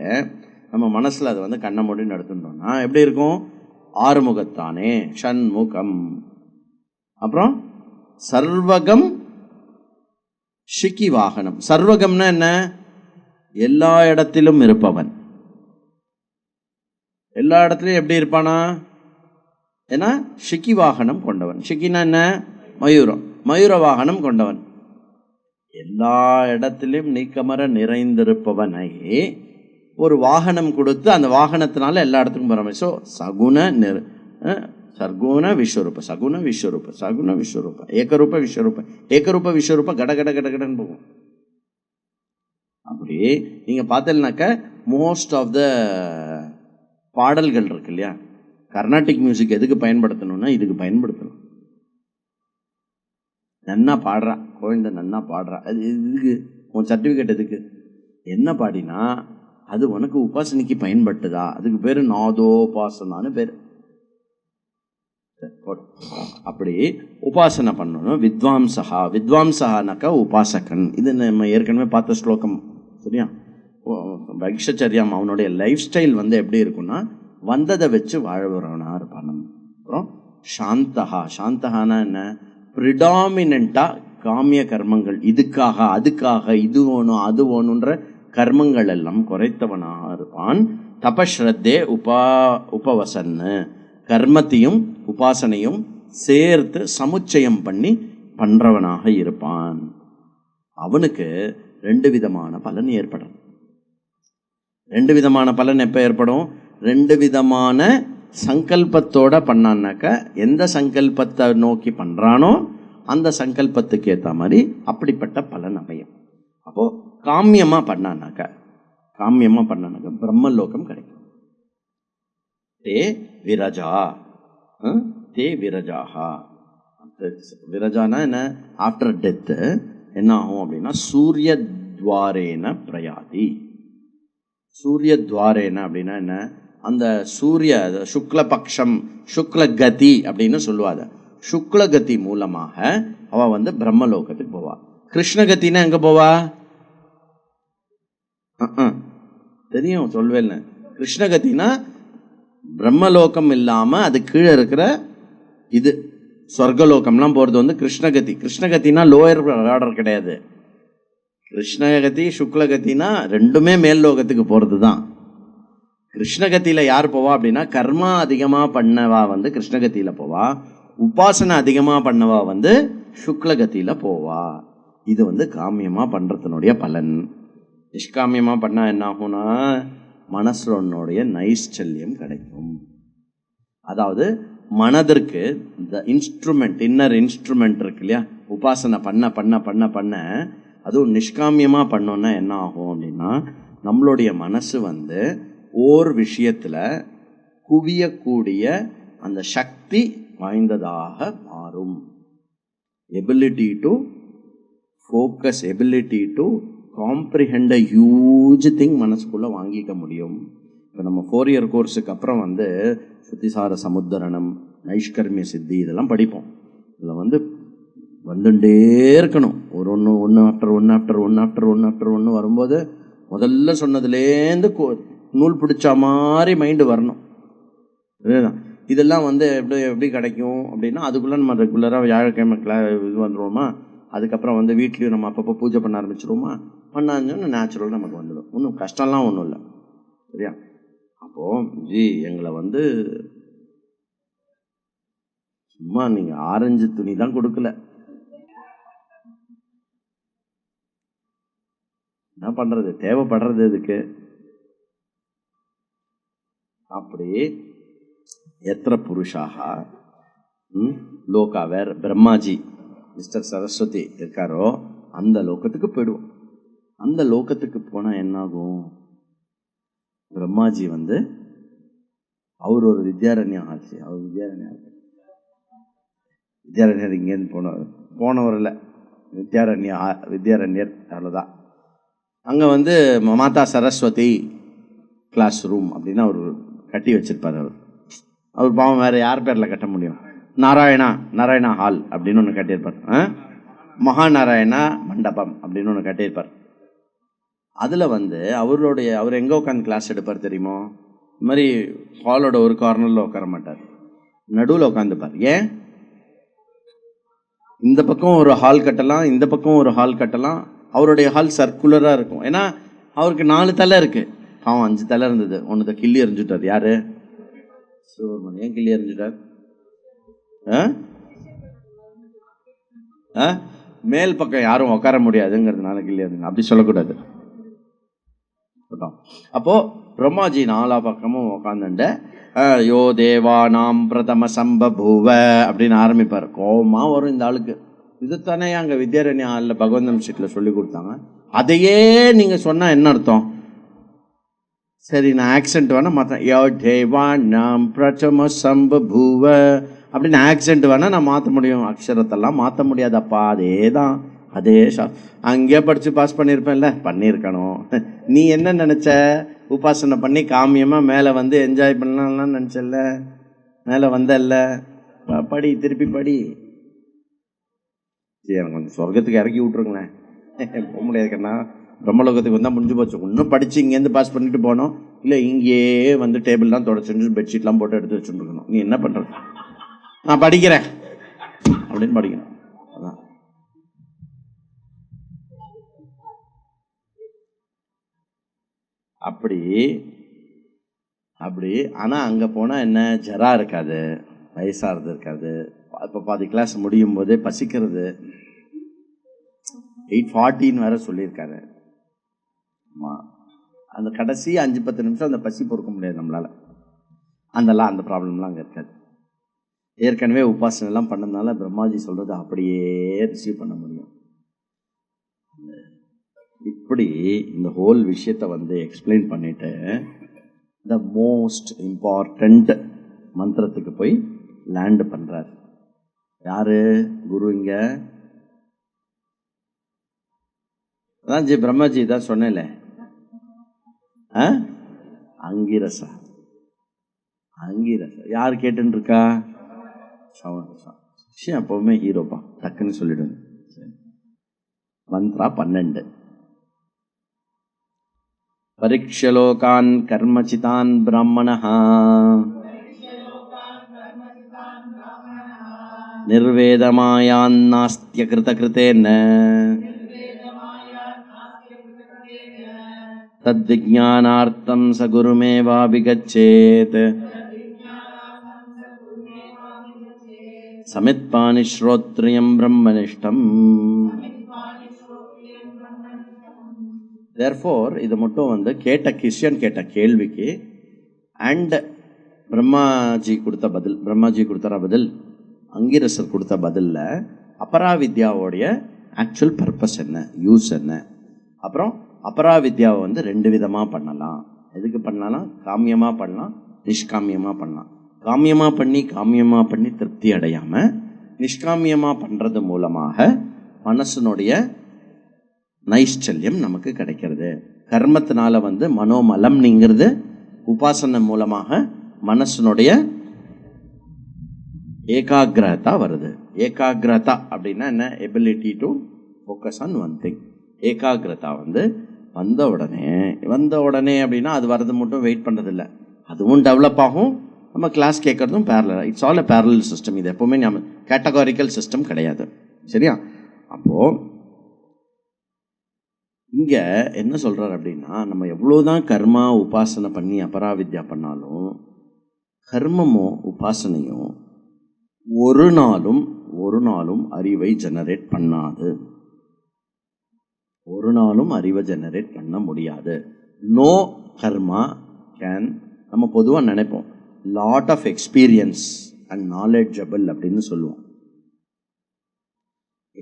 நம்ம மனசில் அது வந்து கண்ணை மூடி நடத்துட்டோம்னா எப்படி இருக்கும்? ஆறுமுகத்தானே ஷண்முகம். அப்புறம் சர்வகம் ஷிகி வாகனம். சர்வகம்னா என்ன? எல்லா இடத்திலும் இருப்பவன். எல்லா இடத்துலையும் எப்படி இருப்பானா? ஏன்னா ஷிகி வாகனம் கொண்டவன். ஷிகினா என்ன? மயூரம். மயூர வாகனம் கொண்டவன். எல்லா இடத்திலும் நீக்கமர நிறைந்திருப்பவனை ஒரு வாகனம் கொடுத்து அந்த வாகனத்தினால எல்லா இடத்துக்கும் போகிற மாதிரி. ஸோ சர்க்குண விஸ்வரூப, சகுண விஸ்வரூப, சகுண விஸ்வரூப, ஏகரூப விஸ்வரூப, ஏகரூப விஸ்வரூப கட கட கட கடன்னு போகும். அப்படி நீங்கள் பார்த்தீங்கன்னாக்க மோஸ்ட் ஆஃப் த பாடல்கள் இருக்கு இல்லையா, கர்நாடிக் மியூசிக் எதுக்கு பயன்படுத்தணும்னா இதுக்கு பயன்படுத்தணும். நன்னா பாடுறா குழந்தை, நன்னா பாடுறா, அது இதுக்கு உன் சர்டிஃபிகேட் எதுக்கு? என்ன பாடினா அது உனக்கு உபாசனைக்கு பயன்பட்டுதா? அதுக்கு பேர் நாதோபாசனான்னு பேர். அப்படி உபாசனை பண்ணணும். வித்வாம்சகா, வித்வாம்சகானாக்கா உபாசகன். இது நம்ம ஏற்கனவே பார்த்த ஸ்லோகம் சரியா. வைக்ஷச்சரியம் அவனுடைய லைஃப் ஸ்டைல் எப்படி இருக்குன்னா வந்ததை வச்சு வாழ்வரவனா இருப்பான். அப்புறம் சாந்தகா, சாந்தகானா என்ன, ப்ரிடாமினண்ட்டாக காமிய கர்மங்கள், இதுக்காக அதுக்காக இது வேணும் அது வேணுன்ற கர்மங்கள் எல்லாம் குறைத்தவனாக இருப்பான். தபஸ்ரத்தே உபவசன்னு, கர்மத்தையும் உபாசனையும் சேர்த்து சமுச்சயம் பண்ணி பண்றவனாக இருப்பான். அவனுக்கு 2 விதமான பலன் ஏற்படும். 2 விதமான பலன் எப்போ ஏற்படும்? 2 விதமான சங்கல்பத்தோட பண்ணான்னாக்க, எந்த சங்கல்பத்தை நோக்கி பண்றானோ அந்த சங்கல்பத்துக்கு ஏற்ற மாதிரி அப்படிப்பட்ட பலன் அமையும். அப்போ காமியமா பண்ணானாக்க பிரம்மலோகம் கிடைக்கும். தே விரஜா, தே விரஜாஹா. விரஜானா என்ன? ஆஃப்டர் டெத்து என்ன ஆகும் அப்படின்னா சூரிய துவாரேன பிரயாதி. சூரிய துவாரேன அப்படின்னா என்ன? அந்த சூரிய சுக்லபக்ஷம், சுக்லகதி அப்படின்னு சொல்லுவாங்க. சுக்லகதி மூலமாக அவ பிரம்மலோகத்துக்கு போவா. கிருஷ்ணகத்தின்னா எங்க போவா? தெரியும், சொல்வேன்னு. கிருஷ்ணகத்தினா பிரம்மலோகம் இல்லாம அது கீழே இருக்கிற இது சொர்க்கலோகம்லாம் போறது கிருஷ்ணகதி. கிருஷ்ணகத்தினா லோயர் ஆர்டர் கிடையாது. கிருஷ்ணகதி சுக்லகத்தினா ரெண்டுமே மேல் லோகத்துக்கு போறது தான். கிருஷ்ணகத்தியில யார் போவா அப்படின்னா கர்மா அதிகமா பண்ணவா கிருஷ்ணகத்தியில போவா. உபாசனை அதிகமா பண்ணவா சுக்லகத்தியில போவா. இது காமியமா பண்றதுனுடைய பலன். நிஷ்காமியமா பண்ணா என்ன ஆகும்னா மனசுடைய நைஷ்சல்யம் கிடைக்கும். அதாவது மனதிற்கு இந்த இன்ஸ்ட்ருமெண்ட், இன்னர் இன்ஸ்ட்ருமெண்ட் இருக்கு இல்லையா, உபாசனை பண்ண பண்ண பண்ண பண்ண அதுவும் நிஷ்காமியமா பண்ணோன்னா என்ன ஆகும் அப்படின்னா நம்மளுடைய மனசு ஓர் விஷயத்துல குவியக்கூடிய அந்த சக்தி வாய்ந்ததாக மாறும். Ability to focus, ability to comprehend a huge thing மனசுக்குள்ளே வாங்கிக்க முடியும். இப்போ நம்ம 4 இயர் கோர்ஸுக்கு அப்புறம் சுத்திசார சமுத்தரணம், நைஷ்கர்மிய சித்தி இதெல்லாம் படிப்போம். இதில் வந்துட்டே இருக்கணும். ஒன்று ஆஃப்டர் ஒன்று வரும்போது முதல்ல சொன்னதுலேருந்து நூல் பிடிச்ச மாதிரி மைண்டு வரணும். இதுதான் இதெல்லாம் எப்படி கிடைக்கும் அப்படின்னா அதுக்குள்ளே நம்ம ரெகுலராக வியாழக்கிழமை இது வந்துடுவோமா. அதுக்கப்புறம் வீட்லேயும் நம்ம அப்பப்போ பூஜை பண்ண ஆரம்பிச்சிடுவோமா. பண்ணாச்சுன்னா நேச்சுரல் நமக்கு வந்துடும். ஒன்றும் கஷ்டம்லாம் ஒன்றும் இல்லை சரியா. அப்போது எங்களை சும்மா நீங்கள் ஆரஞ்சு துணி தான் கொடுக்கல, என்ன பண்ணுறது, தேவைப்படுறது இதுக்கு. அப்படி எத்திர புருஷாக லோகா, வேற பிரம்மாஜி மிஸ்டர் சரஸ்வதி இருக்காரோ அந்த லோகத்துக்கு போயிடுவோம். அந்த லோகத்துக்கு போனால் என்னாகும்? பிரம்மாஜி அவர் ஒரு வித்யாரண்யம் ஆச்சு. அவர் வித்யாரண்யர் இங்கேருந்து போனவர் இல்லை, வித்யாரண்யர் அவ்வளோதான். அங்கே மாதா சரஸ்வதி கிளாஸ் ரூம் அப்படின்னு அவர் கட்டி வச்சிருப்பார். அவர் பாவம் வேறு யார் பேரில் கட்ட முடியும்? நாராயணா ஹால் அப்படின்னு ஒன்று கட்டியிருப்பார். மகாநாராயணா மண்டபம் அப்படின்னு ஒன்று கட்டியிருப்பார். அதில் அவர் எங்கே உட்காந்து கிளாஸ் எடுப்பார் தெரியுமோ? இது மாதிரி ஹாலோட ஒரு கார்னரில் உட்கார மாட்டார், நடுவில் உட்காந்துப்பார். ஏன்? இந்த பக்கம் ஒரு ஹால் கட்டலாம், இந்த பக்கம் ஒரு ஹால் கட்டலாம். அவருடைய ஹால் சர்க்குலராக இருக்கும். ஏன்னா அவருக்கு 4 தலை இருக்குது. அவன் 5 தலை இருந்தது, ஒன்று கிள்ளி எறிஞ்சுட்டார். யார்? சிவபெருமான். ஏன் கிள்ளி எறிஞ்சுட்டார்? மேல் பக்கம் யாரும் உட்கார முடியாதுங்கிறதுனால கிள்ளி எறிஞ்சுங்க. அப்படி சொல்லக்கூடாது. அப்போது பிரம்மாஜி நாலா பக்கமும் உக்காந்துட்டு யோ தேவானாம் பிரதம சம்பபூவ அப்படின்னு ஆரம்பிப்பார். கோபமாக வரும் இந்த ஆளுக்கு. இதுதானே அங்கே வித்யாரண்யா ஹாலில் பகவந்தம் ஸ்ட்ரீட்டில் சொல்லி கொடுத்தாங்க. அதையே நீங்கள் சொன்னால் என்ன அர்த்தம்? சரி, நான் ஆக்சென்ட் வேணால் மாற்றேன். யோ தேவானாம் பிரதம சம்பபூவ அப்படின்னு ஆக்சென்ட் வேணால் நான் மாற்ற முடியும், அக்ஷரத்தெல்லாம் மாற்ற முடியாதப்பா. அதே தான், அதே அங்கேயே படித்து பாஸ் பண்ணியிருப்பேன்ல. பண்ணியிருக்கணும். நீ என்ன நினச்ச? உபாசனை பண்ணி காமியமாக மேலே வந்து என்ஜாய் பண்ணலாம்லாம் நினச்சல. மேலே வந்தல்ல, படி, திருப்பி படி. சரி, எனக்கு கொஞ்சம் சொர்க்கத்துக்கு இறக்கி விட்ருங்களேன். போக முடியாதுக்கண்ணா, பிரம்மலோகத்துக்கு வந்தால் முடிஞ்சு போச்சு. இன்னும் படித்து இங்கேருந்து பாஸ் பண்ணிட்டு போனோம். இல்லை இங்கேயே வந்து டேபிள்லாம் தொடச்சுட்டு பெட்ஷீட்லாம் போட்டு எடுத்து வச்சுருக்கணும். நீ என்ன பண்ணுறது? நான் படிக்கிறேன் அப்படின்னு படிக்கணும். அதான் அப்படி அப்படி. ஆனால் அங்கே போனால் என்ன, ஜரா இருக்காது, வயசாகிறது இருக்காது. இப்போ பாதி கிளாஸ் முடியும் போதே பசிக்கிறது. 8:40 வேற சொல்லியிருக்காரு. ஆமாம், அந்த கடைசி 5-10 நிமிஷம் அந்த பசி பொறுக்க முடியாது நம்மளால். அந்த ப்ராப்ளம்லாம் அங்கே இருக்காது. ஏற்கனவே உபாசனைலாம் பண்ணதுனால பிரம்மாஜி சொல்கிறது அப்படியே ரிசீவ் பண்ண முடியும். இப்படி இந்த ஹோல் விஷயத்தை வந்து எக்ஸ்பிளைன் பண்ணிட்டு த மோஸ்ட் இம்பார்ட்டண்ட் மந்திரத்துக்கு போய் லேண்டு பண்ணுறார். யாரு குரு? இங்கே அதான் பிரம்மாஜி தான் சொன்னேன்ல, அங்கிரசா. அங்கிரசா யார் கேட்டுன்னு இருக்கா? விஷயம் எப்பவுமே ஹீரோப்பா, டக்குன்னு சொல்லிடுங்க. மந்த்ரா 12. பரீட்சலோகான் கர்மசிதான் பிராமணः நிர்வேதமாயான் நாஸ்த்ய கிருதகிருதேன தத்விஜ்ஞானார்த்தம் ச குருமேவாபிகச்சேத் சமித்பானி ஸ்ரோத்ரியம் பிரம்மனிஷ்டம். தேர்ஃபோர் இது மட்டும் வந்து கிறிஸ்டியன் கேட்ட கேள்விக்கு அண்ட் பிரம்மாஜி கொடுத்த பதில், பிரம்மாஜி கொடுத்தர பதில், அங்கிரசர் கொடுத்த பதிலில் அபராவித்யாவோடைய ஆக்சுவல் பர்பஸ் என்ன, யூஸ் என்ன. அப்புறம் அபராவித்யாவை வந்து 2 விதமாக பண்ணலாம். எதுக்கு பண்ணலாம்? காமியமாக பண்ணலாம், நிஷ்காமியமாக பண்ணலாம். காமியமாக பண்ணி திருப்தி அடையாமல் நிஷ்காமியமாக பண்ணுறது மூலமாக மனசனுடைய நைஷ்சல்யம் நமக்கு கிடைக்கிறது. கர்மத்தினால வந்து மனோமலம் நீங்கிறது. உபாசனை மூலமாக மனசனுடைய ஏகாகிரதா வருது. ஏகாகிரதா அப்படின்னா என்ன? Ability to focus on one thing. ஏகாகிரதா வந்து வந்த உடனே அப்படின்னா அது வர்றது மட்டும் வெயிட் பண்ணுறதில்ல, அதுவும் டெவலப் ஆகும். நம்ம கிளாஸ் கேட்குறதும் parallel. It's all a parallel system. இது எப்போவுமே நம்ம கேட்டகாரிக்கல் சிஸ்டம் கிடையாது. சரியா? அப்போது இங்கே என்ன சொல்கிறார் அப்படின்னா, நம்ம எவ்வளோதான் கர்மா உபாசனை பண்ணி அபராவித்யா பண்ணாலும் கர்மமோ உபாசனையும் ஒரு நாளும் அறிவை ஜெனரேட் பண்ணாது. ஒரு நாளும் அறிவை ஜெனரேட் பண்ண முடியாது. No karma can. நம்ம பொதுவாக நினைப்போம் lot of experience and knowledgeable அப்படின்னு சொல்லுவோம்.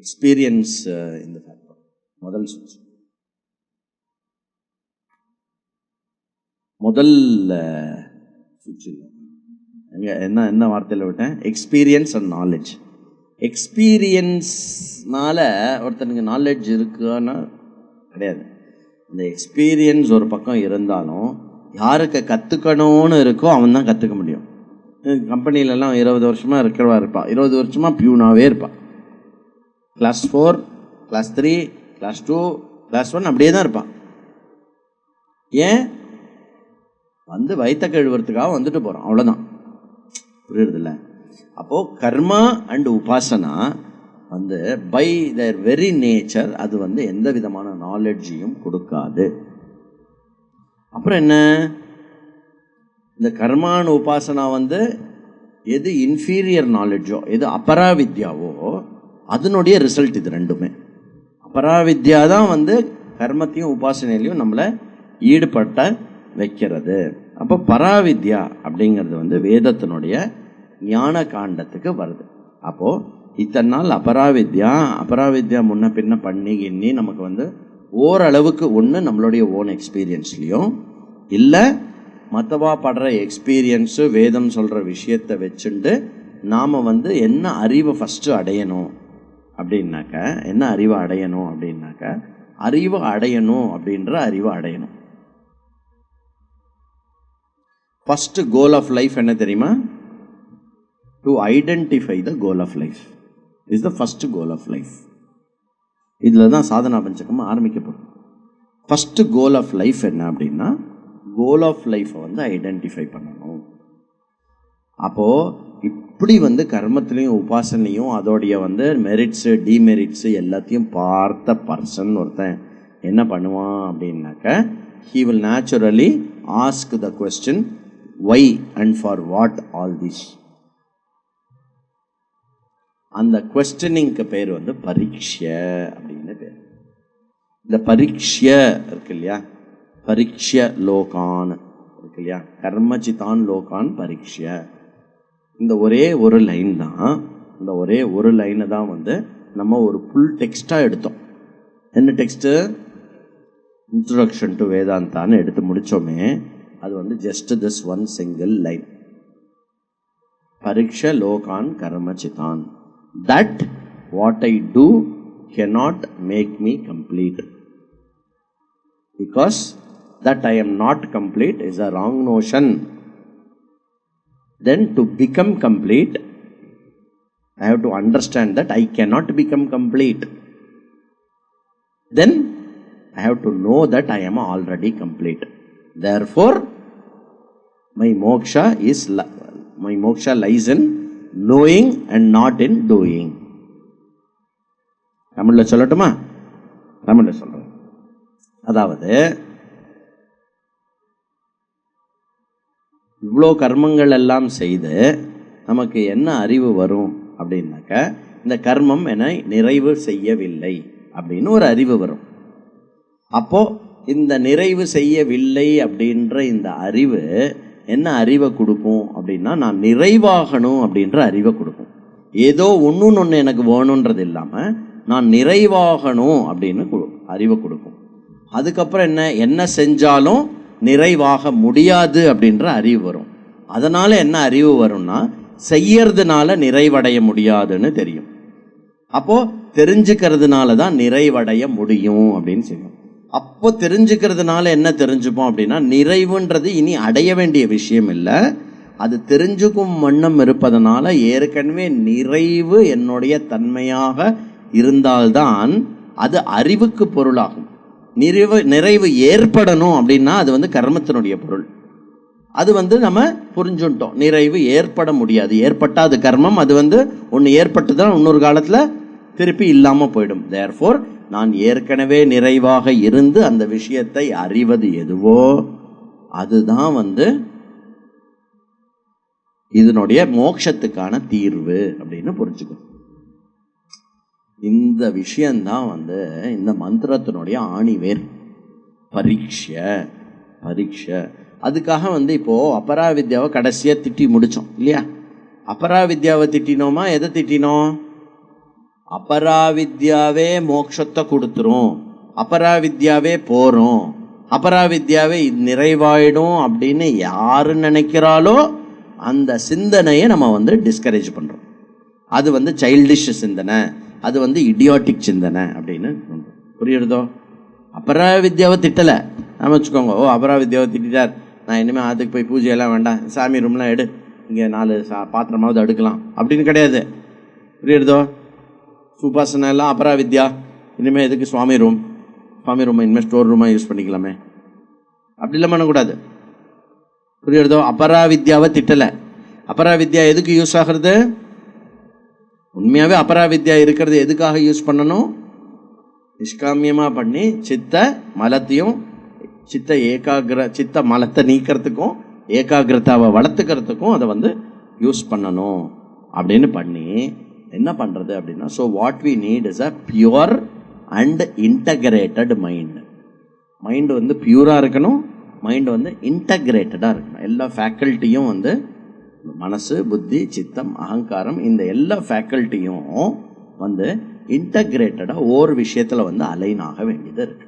எக்ஸ்பீரியன்ஸ் இந்த ஃபேக்டர் முதல் சுவிட்ச். சுவிட்ச் இல்லை, என்ன வார்த்தையில் விட்டேன்? Experience and knowledge. எக்ஸ்பீரியன்ஸ்னால ஒருத்தனுக்கு நாலேஜ் இருக்குன்னா கிடையாது. இந்த எக்ஸ்பீரியன்ஸ் ஒரு பக்கம் இருந்தாலும் யாருக்கு கற்றுக்கணும்னு இருக்கோ அவன் தான் கற்றுக்க முடியும். கம்பெனிலலாம் 20 வருஷமாக இருக்கிறவா இருப்பாள், 20 வருஷமாக பியூனாகவே இருப்பாள். கிளாஸ் 4, கிளாஸ் 3, கிளாஸ் 2, கிளாஸ் 1 அப்படியே தான் இருப்பான். ஏன்? வந்து வயிற்ற கழுவுறதுக்காக வந்துட்டு போகிறோம், அவ்வளோதான். புரியுறதில்ல? அப்போது கர்மா அண்ட் உபாசனா வந்து பை தேர் வெரி நேச்சர் அது வந்து எந்த விதமான நாலெட்ஜையும் கொடுக்காது. அப்புறம் என்ன? இந்த கர்மான் உபாசனா வந்து எது இன்ஃபீரியர் நாலெட்ஜோ, எது அபராவித்யாவோ அதனுடைய ரிசல்ட் இது ரெண்டுமே. அபராவித்யா தான் வந்து கர்மத்தையும் உபாசனையிலையும் நம்மளை ஈடுபட்ட வைக்கிறது. அப்போ பராவித்யா அப்படிங்கிறது வந்து வேதத்தினுடைய ஞான காண்டத்துக்கு வருது. அப்போது இத்தனை நாள் அபராவித்யா முன்ன பின்ன பண்ணி எண்ணி நமக்கு வந்து ஓரளவுக்கு ஒன்று நம்மளுடைய ஓன் எக்ஸ்பீரியன்ஸ்லேயும் இல்லை மற்றவா படுற எக்ஸ்பீரியன்ஸு வேதம் சொல்கிற விஷயத்தை வச்சுட்டு நாம் வந்து என்ன அறிவை ஃபஸ்ட்டு அடையணும் அப்படின்னாக்க அறிவை அடையணும் அப்படின்ற அறிவை அடையணும். ஃபஸ்ட்டு கோல் ஆஃப் லைஃப் என்ன தெரியுமா? To identify the goal of life is the first goal of life. இதில் தான் சாதனா பஞ்சகம் ஆரம்பிக்கப்படும். ஃபஸ்ட்டு கோல் ஆஃப் லைஃப் என்ன அப்படின்னா, கோல் ஆஃப் லைஃப்பை வந்து ஐடென்டிஃபை பண்ணணும். அப்போது இப்படி வந்து கர்மத்திலையும் உபாசனையும் அதோடைய வந்து மெரிட்ஸு டிமெரிட்ஸு எல்லாத்தையும் பார்த்த பர்சன் ஒருத்தன் என்ன பண்ணுவான் அப்படின்னாக்க, he will naturally ask the question why and for what all this. அந்த கொஸ்டனிங்க்கு பேர் வந்து பரீட்சை அப்படின்னு பேர். இந்த பரீட்சை இருக்கு இல்லையா, பரீட்சை லோகான் இருக்கு இல்லையா, கர்மச்சிதான் லோகான் பரீட்சை. இந்த ஒரே ஒரு லைன் தான், இந்த ஒரே ஒரு லைனை தான் வந்து நம்ம ஒரு ஃபுல் டெக்ஸ்டாக எடுத்தோம். என்ன டெக்ஸ்ட்டு? இன்ட்ரோடக்ஷன் டு வேதாந்தான்னு எடுத்து முடித்தோமே, அது வந்து just this one single line, பரீட்சை லோகான் கர்மச்சிதான். That what I do cannot make me complete. Because that I am not complete is a wrong notion. Then to become complete, I have to understand that I cannot become complete. Then I have to know that I am already complete. Therefore, my moksha lies in knowing and not in doing. தமிழில் சொல்லட்டுமா? தமிழில் சொல்கிறேன். அதாவது இவ்வளோ கர்மங்கள் எல்லாம் செய்து நமக்கு என்ன அறிவு வரும் அப்படின்னாக்க, இந்த கர்மம் என்னை நிறைவு செய்யவில்லை அப்படின்னு ஒரு அறிவு வரும். அப்போது இந்த நிறைவு செய்யவில்லை அப்படின்ற இந்த அறிவு என்ன அறிவை கொடுக்கும் அப்படின்னா, நான் நிறைவாகணும் அப்படின்ற அறிவை கொடுக்கும். ஏதோ ஒன்று எனக்கு வேணுன்றது இல்லாமல் நான் நிறைவாகணும் அப்படின்னு அறிவை கொடுக்கும். அதுக்கப்புறம் என்ன செஞ்சாலும் நிறைவாக முடியாது அப்படின்ற அறிவு வரும். அதனால் என்ன அறிவு வரும்னா, செய்யறதுனால நிறைவடைய முடியாதுன்னு தெரியும். அப்போது தெரிஞ்சுக்கிறதுனால தான் நிறைவடைய முடியும் அப்படின்னு செய்யும். அப்போ தெரிஞ்சுக்கிறதுனால என்ன தெரிஞ்சுப்போம் அப்படின்னா, நிறைவுன்றது இனி அடைய வேண்டிய விஷயம் இல்லை, அது தெரிஞ்சுக்கும் வண்ணம் இருப்பதனால ஏற்கனவே நிறைவு என்னுடைய தன்மையாக இருந்தால்தான் அது அறிவுக்கு பொருளாகும். நிறைவு ஏற்படணும் அப்படின்னா அது வந்து கர்மத்தினுடைய பொருள். அது வந்து நம்ம புரிஞ்சுட்டோம். நிறைவு ஏற்பட முடியாது, ஏற்பட்டால் அது கர்மம். அது வந்து ஒன்று ஏற்பட்டு தான் இன்னொரு காலத்தில் திருப்பி இல்லாமல் போயிடும். தேர்ஃபோர் நான் ஏற்கனவே நிறைவாக இருந்து அந்த விஷயத்தை அறிவது எதுவோ அதுதான் வந்து இதனுடைய மோட்சத்துக்கான தீர்வு அப்படின்னு புரிஞ்சுக்கணும். இந்த விஷயந்தான் வந்து இந்த மந்திரத்தினுடைய ஆணிவேர், பரீட்சை. அதுக்காக வந்து இப்போது அபராவித்யாவை கடைசியாக திட்டி முடித்தோம் இல்லையா? அபராவித்யாவை திட்டினோமா? எதை திட்டினோம்? அபராவித்யாவே மோட்சத்தை கொடுத்துரும், அபராவித்யாவே போகிறோம், அபராவித்யாவே நிறைவாயிடும் அப்படின்னு யார் நினைக்கிறாலோ அந்த சிந்தனையை நம்ம வந்து டிஸ்கரேஜ் பண்ணுறோம். அது வந்து சைல்டிஷ் சிந்தனை, அது வந்து இடியாட்டிக் சிந்தனை அப்படின்னு புரியுறதோ? அபராவித்யாவை திட்டலை நம்ம வச்சுக்கோங்க. ஓ அபராவித்யாவை திட்டார், நான் இனிமேல் அதுக்கு போய் பூஜையெல்லாம் வேண்டாம், சாமி ரூம்லாம் எடு, இங்கே 4 பாத்திரமாவது அடுக்கலாம் அப்படின்னு கிடையாது. புரியுறதோ? உபாசனை எல்லாம் அபராவித்யா, இனிமேல் எதுக்கு சுவாமி ரூமை இனிமேல் ஸ்டோர் ரூமாக யூஸ் பண்ணிக்கலாமே அப்படிலாம் பண்ணக்கூடாது. புரியுறதோ? அபராவித்யாவை திட்டலை. அபராவித்யா எதுக்கு யூஸ் ஆகிறது? உண்மையாகவே அபராவித்யா இருக்கிறது எதுக்காக யூஸ் பண்ணணும்? நிஷ்காமியமாக பண்ணி சித்த மலத்தை நீக்கிறதுக்கும் ஏகாகிரதாவை வளர்த்துக்கிறதுக்கும் அதை வந்து யூஸ் பண்ணணும் அப்படின்னு பண்ணி என்ன பண்ணுறது அப்படின்னா, so what we need is a pure and integrated mind. Mind வந்து பியூராக இருக்கணும், மைண்டு வந்து இன்டகிரேட்டடாக இருக்கணும். எல்லா ஃபேக்கல்ட்டியும் வந்து மனசு, புத்தி, சித்தம், அகங்காரம், இந்த எல்லா ஃபேக்கல்ட்டியும் வந்து இன்டகிரேட்டடாக ஒவ்வொரு விஷயத்தில் வந்து அலைன் ஆக வேண்டியது இருக்கு.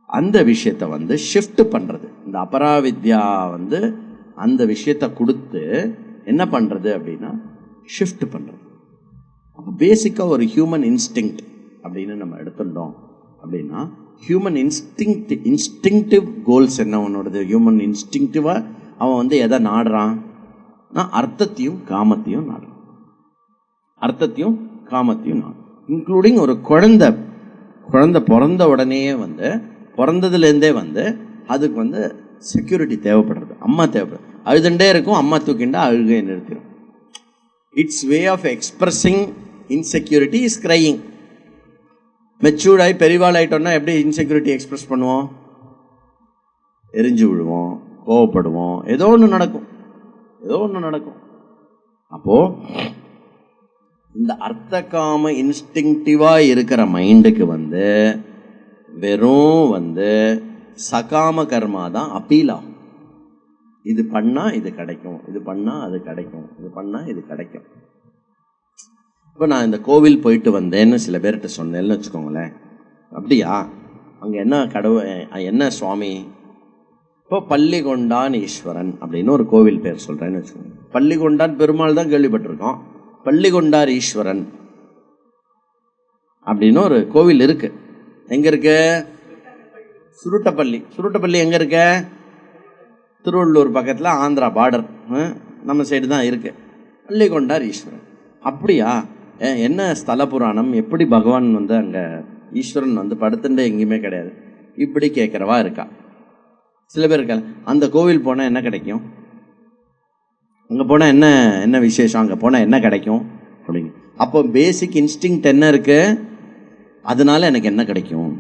அந்த விஷயத்தை வந்து ஷிஃப்ட் பண்ணுறது, இந்த அபராவித்யா வந்து அந்த விஷயத்தை கொடுத்து என்ன பண்ணுறது அப்படின்னா ஷிஃப்ட் பண்ணுறது. அப்போ பேசிக்காக ஒரு ஹியூமன் இன்ஸ்டிங்க்ட் அப்படின்னு நம்ம எடுத்துட்டோம் அப்படின்னா, ஹியூமன் இன்ஸ்டிங்க்டிவ் கோல்ஸ் என்ன அவனோடது? ஹியூமன் இன்ஸ்டிங்க்டிவாக அவன் வந்து எதை நாடுறான்? அர்த்தத்தையும் காமத்தையும் நாடுறான். அர்த்தத்தையும் காமத்தையும் நாடும். இன்க்ளூடிங் ஒரு குழந்தை பிறந்த உடனேயே வந்து பிறந்ததுலேருந்தே வந்து அதுக்கு வந்து செக்யூரிட்டி தேவைப்படுறது, அம்மா தேவைப்படுது. அழுதுண்டே இருக்கும், அம்மா தூக்கிண்டா அழுகையை நிறுத்திடும். It's way of expressing insecurity is crying. Matured ஆகி பெரியவாள் ஆகிட்டோன்னா எப்படி இன்செக்யூரிட்டி எக்ஸ்பிரஸ் பண்ணுவோம்? எரிஞ்சு விழுவோம், கோவப்படுவோம், ஏதோ ஒன்று நடக்கும். அப்போது இந்த அர்த்தகாம இன்ஸ்டிங்டிவாக இருக்கிற மைண்டுக்கு வந்து வெறும் வந்து சகாம கர்மா தான் அப்பீல் ஆகும். இது பண்ணால் இது கிடைக்கும், இது பண்ணால் அது கிடைக்கும், இது பண்ணால் இது கிடைக்கும். இப்போ நான் இந்த கோவில் போயிட்டு வந்தேன்னு சில பேர்கிட்ட சொன்னேன்னு வச்சுக்கோங்களேன். அப்படியா? அங்கே என்ன சுவாமி? இப்போ பள்ளிகொண்டான் ஈஸ்வரன் அப்படின்னு ஒரு கோவில் பேர் சொல்கிறேன்னு வச்சுக்கோங்க. பள்ளிகொண்டான் பெருமாள் தான் கேள்விப்பட்டிருக்கோம். பள்ளிகொண்டார் ஈஸ்வரன் அப்படின்னு ஒரு கோவில் இருக்கு. எங்கே இருக்கு? சுருட்டப்பள்ளி எங்கே இருக்க? திருவள்ளூர் பக்கத்தில், ஆந்திரா பார்டர், நம்ம சைடு தான் இருக்கு பள்ளிகொண்டார் ஈஸ்வரன். அப்படியா? என்ன ஸ்தல புராணம்? எப்படி பகவான் வந்து அங்கே ஈஸ்வரன் வந்து படுத்துட்டு எங்கேயுமே கிடையாது இப்படி கேட்குறவா இருக்கா. சில பேர் இருக்கா, அந்த கோவில் போனால் என்ன கிடைக்கும், அங்கே போனால் என்ன விசேஷம், அங்கே போனால் என்ன கிடைக்கும் அப்படிங்க. அப்போ பேசிக் இன்ஸ்டிங்க்ட் என்ன இருக்கு? அதனால எனக்கு என்ன கிடைக்கும்?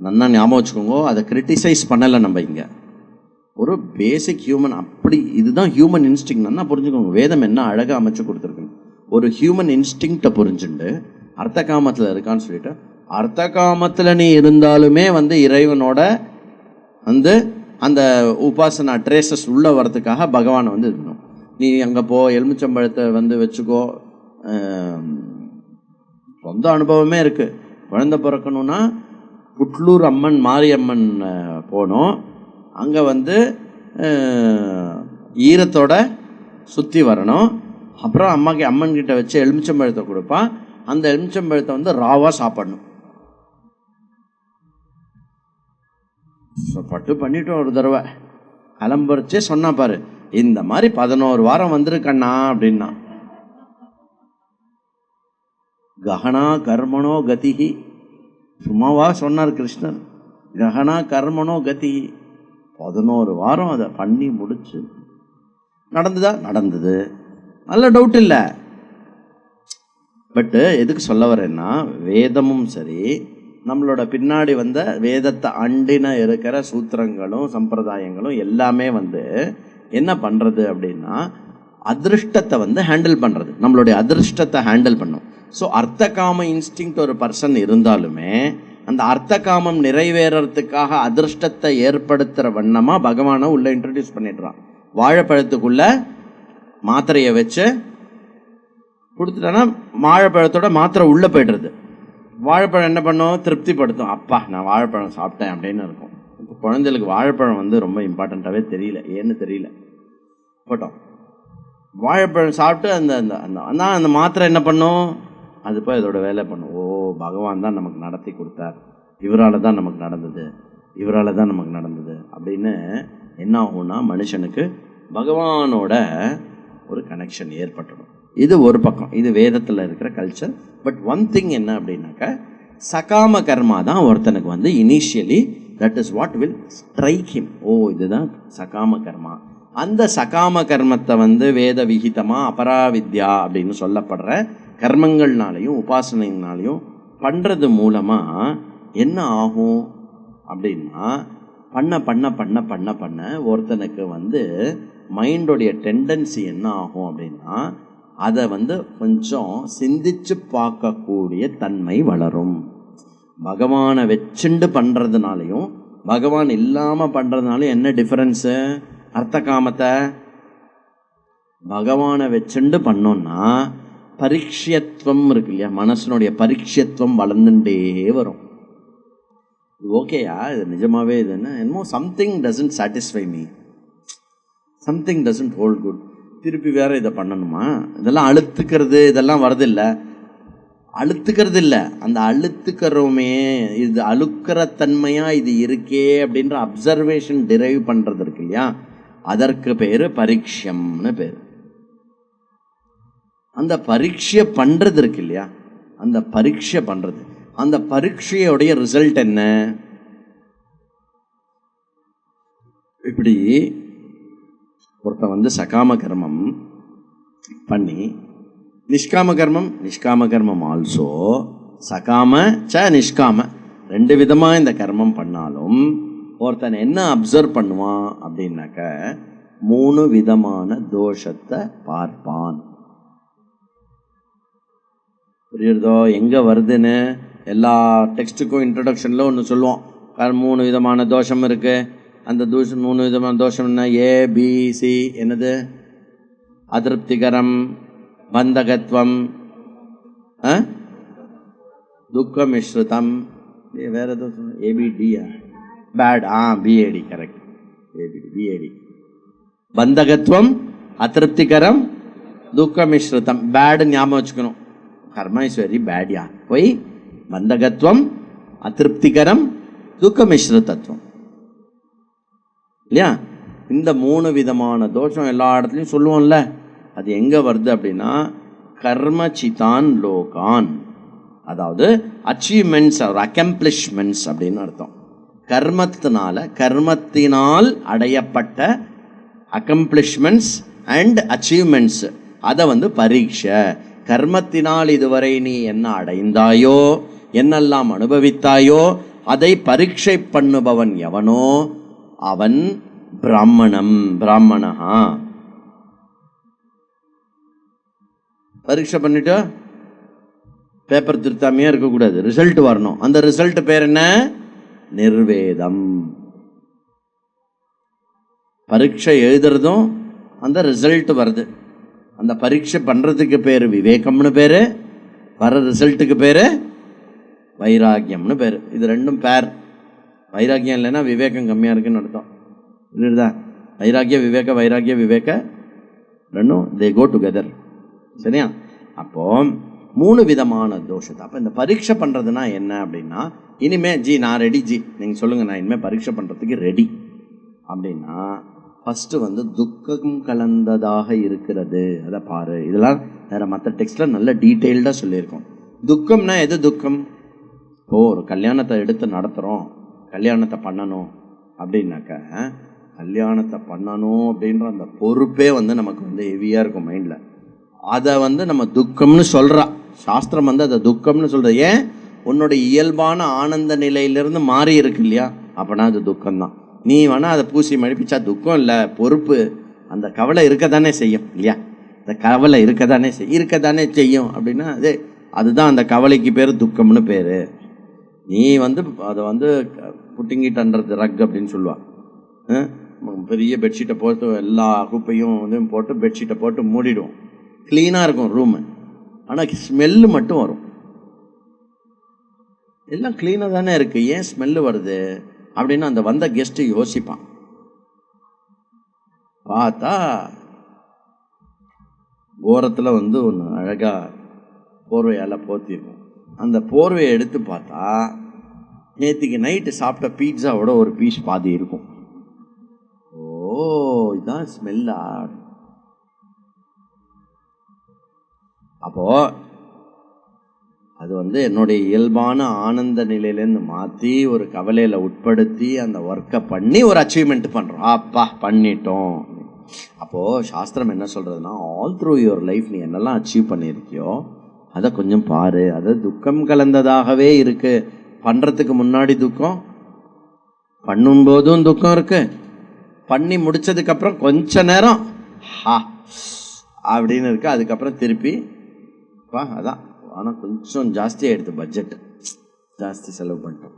நல்லா ஞாபகம் வச்சுக்கோங்க. அதை கிரிட்டிசைஸ் பண்ணலை நம்ம இங்கே. ஒரு பேசிக் ஹியூமன், அப்படி இதுதான் ஹியூமன் இன்ஸ்டிங். நல்லா புரிஞ்சுக்கோங்க. வேதம் என்ன அழகாக அமைச்சு கொடுத்துருக்கு. ஒரு ஹியூமன் இன்ஸ்டிங்க்டை புரிஞ்சுண்டு அர்த்த காமத்தில் இருக்கான்னு சொல்லிட்டு, அர்த்த காமத்தில் நீ இருந்தாலுமே வந்து இறைவனோட வந்து அந்த உபாசனா ட்ரேசஸ் உள்ளே வரதுக்காக பகவானை வந்து இருக்கணும். நீ அங்கே போ, எலுமிச்சம்பழத்தை வந்து வச்சுக்கோ. சொந்த அனுபவமே இருக்குது. குழந்தை பிறக்கணுன்னா புட்லூர் அம்மன் மாரியம்மன் போனோம். அங்கே வந்து ஈரத்தோட சுற்றி வரணும். அப்புறம் அம்மன்கிட்ட வச்சு எலுமிச்சம்பழத்தை கொடுப்பான். அந்த எலுமிச்சம்பழத்தை வந்து ராவாக சாப்பிடணும். பண்ணிட்டோம். ஒரு தடவை கிளம்புறச்சே சொன்னா பாரு, இந்த மாதிரி 11 வாரம் வந்திருக்கண்ணா அப்படின்னா. ககனா கர்மனோ கதிகி, சும்மாவா சொன்னார் கிருஷ்ணர்? ககனா கர்மனோ கதிகி. 11 வாரம் அதை பண்ணி முடிச்சு நடந்ததா? நடந்தது. நல்ல டவுட் இல்லை. பட்டு எதுக்கு சொல்ல வரேன்னா, வேதமும் சரி, நம்மளோட பின்னாடி வந்த வேதத்தை அண்டின இருக்கிற சூத்திரங்களும் சம்பிரதாயங்களும் எல்லாமே வந்து என்ன பண்ணுறது அப்படின்னா, அதிருஷ்டத்தை வந்து ஹேண்டில் பண்ணுறது. நம்மளுடைய அதிருஷ்டத்தை ஹேண்டில் பண்ணும். ஸோ அர்த்த காம இன்ஸ்டிங்க்ட் ஒரு பர்சன் இருந்தாலுமே அந்த அர்த்த காமம் நிறைவேறத்துக்காக அதிருஷ்டத்தை ஏற்படுத்துகிற வண்ணமாக பகவானை உள்ளே இன்ட்ரடியூஸ் பண்ணிடுறான். வாழைப்பழத்துக்குள்ளே மாத்திரையை வச்சு கொடுத்துட்டோன்னா வாழைப்பழத்தோட மாத்திரை உள்ளே போய்டுறது. வாழைப்பழம் என்ன பண்ணும்? திருப்திப்படுத்தும். அப்பா நான் வாழைப்பழம் சாப்பிட்டேன் அப்படின்னு இருக்கும். இப்போ குழந்தைகளுக்கு வாழைப்பழம் வந்து ரொம்ப இம்பார்ட்டண்ட்டாகவே தெரியல, ஏன்னு தெரியல. போட்டோம் வாழைப்பழம் சாப்பிட்டு அந்த மாத்திரை என்ன பண்ணும்? அது போய் இதோட வேலை பண்ணும். ஓ, பகவான் தான் நமக்கு நடத்தி கொடுத்தார், இவரால் தான் நமக்கு நடந்தது அப்படின்னு என்ன ஆகும்னா, மனுஷனுக்கு பகவானோட ஒரு கனெக்ஷன் ஏற்பட்டுடும். இது ஒரு பக்கம், இது வேதத்தில் இருக்கிற கல்ச்சர். பட் ஒன் திங் என்ன அப்படின்னாக்கா, சகாம கர்மா தான் ஒருத்தனுக்கு வந்து initially that is what will strike him. ஓ, இதுதான் சகாம கர்மா. அந்த சகாம கர்மத்தை வந்து வேத விகிதமாக அபராவித்யா அப்படின்னு சொல்லப்படுற கர்மங்கள்னாலையும் உபாசனைனாலையும் பண்ணுறது மூலமாக என்ன ஆகும் அப்படின்னா, பண்ண பண்ண பண்ண பண்ண பண்ண ஒருத்தனுக்கு வந்து மைண்டோடைய டெண்டன்சி என்ன ஆகும் அப்படின்னா, அதை வந்து கொஞ்சம் சிந்திச்சு பார்க்கக்கூடிய தன்மை வளரும். பகவானை வச்சுண்டு பண்ணுறதுனாலையும் பகவான் இல்லாமல் பண்ணுறதுனாலும் என்ன டிஃபரன்ஸு? அர்த்த காமத்தை பகவானை வச்சுண்டு பண்ணோன்னா பரீட்சியத்துவம் இருக்கு இல்லையா, மனசனுடைய பரீட்சியத்துவம் வளர்ந்துட்டே வரும். இது ஓகேயா, இது நிஜமாவே இது என்னமோ something doesn't satisfy me, something doesn't hold good, திருப்பி வேறு இதை பண்ணணுமா, இதெல்லாம் அழுத்துக்கிறது, இதெல்லாம் வரதில்லை. அழுத்துக்கிறது இல்லை, அந்த அழுத்துக்கிறோமே இது அழுக்கிற தன்மையாக இது இருக்கே அப்படின்ற அப்சர்வேஷன் டிரைவ் பண்ணுறது இருக்கு இல்லையா, அதற்கு பேர் பரீட்சம்னு பேர். அந்த பரீட்சை பண்ணுறது இருக்கு இல்லையா, அந்த பரீட்சை பண்ணுறது, அந்த பரீட்சையோடைய ரிசல்ட் என்ன? இப்படி ஒருத்தன் சகாம கர்மம் பண்ணி நிஷ்காம கர்மம் ஆல்சோ சகாம ச நிஷ்காம 2 விதமாக இந்த கர்மம் பண்ணாலும் ஒருத்தன் என்ன அப்சர்வ் பண்ணுவான் அப்படின்னாக்க 3 விதமான தோஷத்தை பார்ப்பான். புரியுறதோ? எங்கே வருதுன்னு எல்லா டெக்ஸ்ட்டுக்கும் இன்ட்ரடக்ஷனில் ஒன்று சொல்லுவோம், 3 விதமான தோஷம் இருக்குது. அந்த 3 விதமான தோஷம் என்ன? ABC என்னது? அதிருப்திகரம், பந்தகத்வம், துக்க மிஸ்ருதம், வேறு எதோ ஏபிடியா பேட், பிஏடி கரெக்ட், பிஏடி. பந்தகத்வம், அதிருப்திகரம், துக்க மிஸ்ருதம். பேடு ஞாபகம் வச்சுக்கணும், கர்மா இஸ் வெரி பேட் யா. போய் பந்தகத்வம், அதிருப்திகரம், துக்க மிஸ்ருதத்துவம் இல்லையா? இந்த 3 விதமான தோஷம் எல்லா இடத்துலையும் சொல்லுவோம்ல, அது எங்கே வருது அப்படின்னா கர்மசிதான் லோகான், அதாவது அச்சீவ்மெண்ட்ஸ் ஆர் அக்கம்ப்ளிஷ்மெண்ட்ஸ் அப்படின்னு அர்த்தம். கர்மத்தினால் அடையப்பட்ட அக்கம்ப்ளிஷ்மெண்ட்ஸ் அண்ட் அச்சீவ்மெண்ட்ஸ், அதை பரீட்சை. கர்மத்தினால் இதுவரை நீ என்ன அடைந்தாயோ, என்னெல்லாம் அனுபவித்தாயோ, அதை பரீட்சை பண்ணுபவன் எவனோ அவன் பிராமணா. பரீட்சை பண்ணிட்டு பேப்பர் திருத்தாமையே இருக்கக்கூடாது, ரிசல்ட் வரணும். அந்த ரிசல்ட் பேர் என்ன? நிர்வேதம். பரீட்சை எழுதுறதும் அந்த ரிசல்ட் வருது, அந்த பரீட்சை பண்ணுறதுக்கு பேர் விவேகம்னு பேர், வர ரிசல்ட்டுக்கு பேர் வைராக்கியம்னு பேர். இது 2 பேர். வைராக்கியம் இல்லைன்னா விவேகம் கம்மியாக இருக்குன்னு அர்த்தம். இல்லைதா? வைராக்கிய விவேக 2 தே கோ டுகெதர். சரியா? அப்போது 3 விதமான தோஷத்தை. அப்போ இந்த பரீட்சை பண்ணுறதுனா என்ன அப்படின்னா, இனிமேல் நான் ரெடி நீங்கள் சொல்லுங்கள், நான் இனிமேல் பரீட்சை பண்ணுறதுக்கு ரெடி அப்படின்னா ஃபஸ்ட்டு துக்கம் கலந்ததாக இருக்கிறது, அதை பாரு. இதெல்லாம் வேறு மற்ற டெக்ஸ்ட்டில் நல்ல டீட்டெயில்டாக சொல்லியிருக்கோம். துக்கம்னா எது துக்கம்? ஒரு கல்யாணத்தை எடுத்து நடத்துகிறோம், கல்யாணத்தை பண்ணணும் அப்படின்னாக்க, கல்யாணத்தை பண்ணணும் அப்படின்ற அந்த பொறுப்பே நமக்கு ஹெவியாக இருக்கும் மைண்டில். அதை நம்ம துக்கம்னு சொல்கிறா சாஸ்திரம், அதை துக்கம்னு சொல்கிறது. ஏன்? உன்னோட இயல்பான ஆனந்த நிலையிலிருந்து மாறி இருக்கு இல்லையா, அப்போனா அது துக்கம்தான். நீ வேணால் அதை பூசி மழிப்பிச்சா துக்கம் இல்லை, பொறுப்பு. அந்த கவலை இருக்க தானே செய்யும் இல்லையா, அந்த கவலை இருக்க தானே செய்யும் அப்படின்னா அதுதான் அந்த கவலைக்கு பேர் துக்கம்னு பேர். நீ அதை புட்டிங்கிட்டன்றது ரக் அப்படின்னு சொல்லுவாள். பெரிய பெட்ஷீட்டை போட்டு எல்லா குப்பையும் போட்டு பெட்ஷீட்டை போட்டு மூடிடுவோம், க்ளீனாக இருக்கும் ரூமு, ஆனால் ஸ்மெல்லு மட்டும் வரும். எல்லாம் க்ளீனாக தானே இருக்குது, ஏன் ஸ்மெல்லு வருது அப்படின்னு அந்த வந்த கெஸ்ட்டு யோசிப்பான். பார்த்தா ஓரத்தில் ஒன்று அழகாக போர்வையால் போத்திருக்கும். அந்த போர்வையை எடுத்து பார்த்தா நேற்றுக்கு நைட்டு சாப்பிட்ட பீட்சாவோட ஒரு பீஸ் பாதி இருக்கும். ஓ, இதுதான் ஸ்மெல்லா? அப்போது அது என்னுடைய இயல்பான ஆனந்த நிலையிலேருந்து மாற்றி ஒரு கவலையில் உட்படுத்தி அந்த ஒர்க்கை பண்ணி ஒரு அச்சீவ்மெண்ட் பண்ணுறோம். அப்பா பண்ணிட்டோம். அப்போது சாஸ்திரம் என்ன சொல்கிறதுனா, ஆல் த்ரூ யுவர் லைஃப் நீ என்னெல்லாம் அச்சீவ் பண்ணியிருக்கியோ அதை கொஞ்சம் பாரு. அது துக்கம் கலந்ததாகவே இருக்குது. பண்ணுறதுக்கு முன்னாடி துக்கம், பண்ணும்போதும் துக்கம் இருக்குது, பண்ணி முடித்ததுக்கப்புறம் கொஞ்ச நேரம் அப்படின்னு இருக்குது, அதுக்கப்புறம் திருப்பி அதான். ஆனால் கொஞ்சம் ஜாஸ்தியாக எடுத்து பட்ஜெட்டு ஜாஸ்தி செலவு பண்ணிட்டோம்.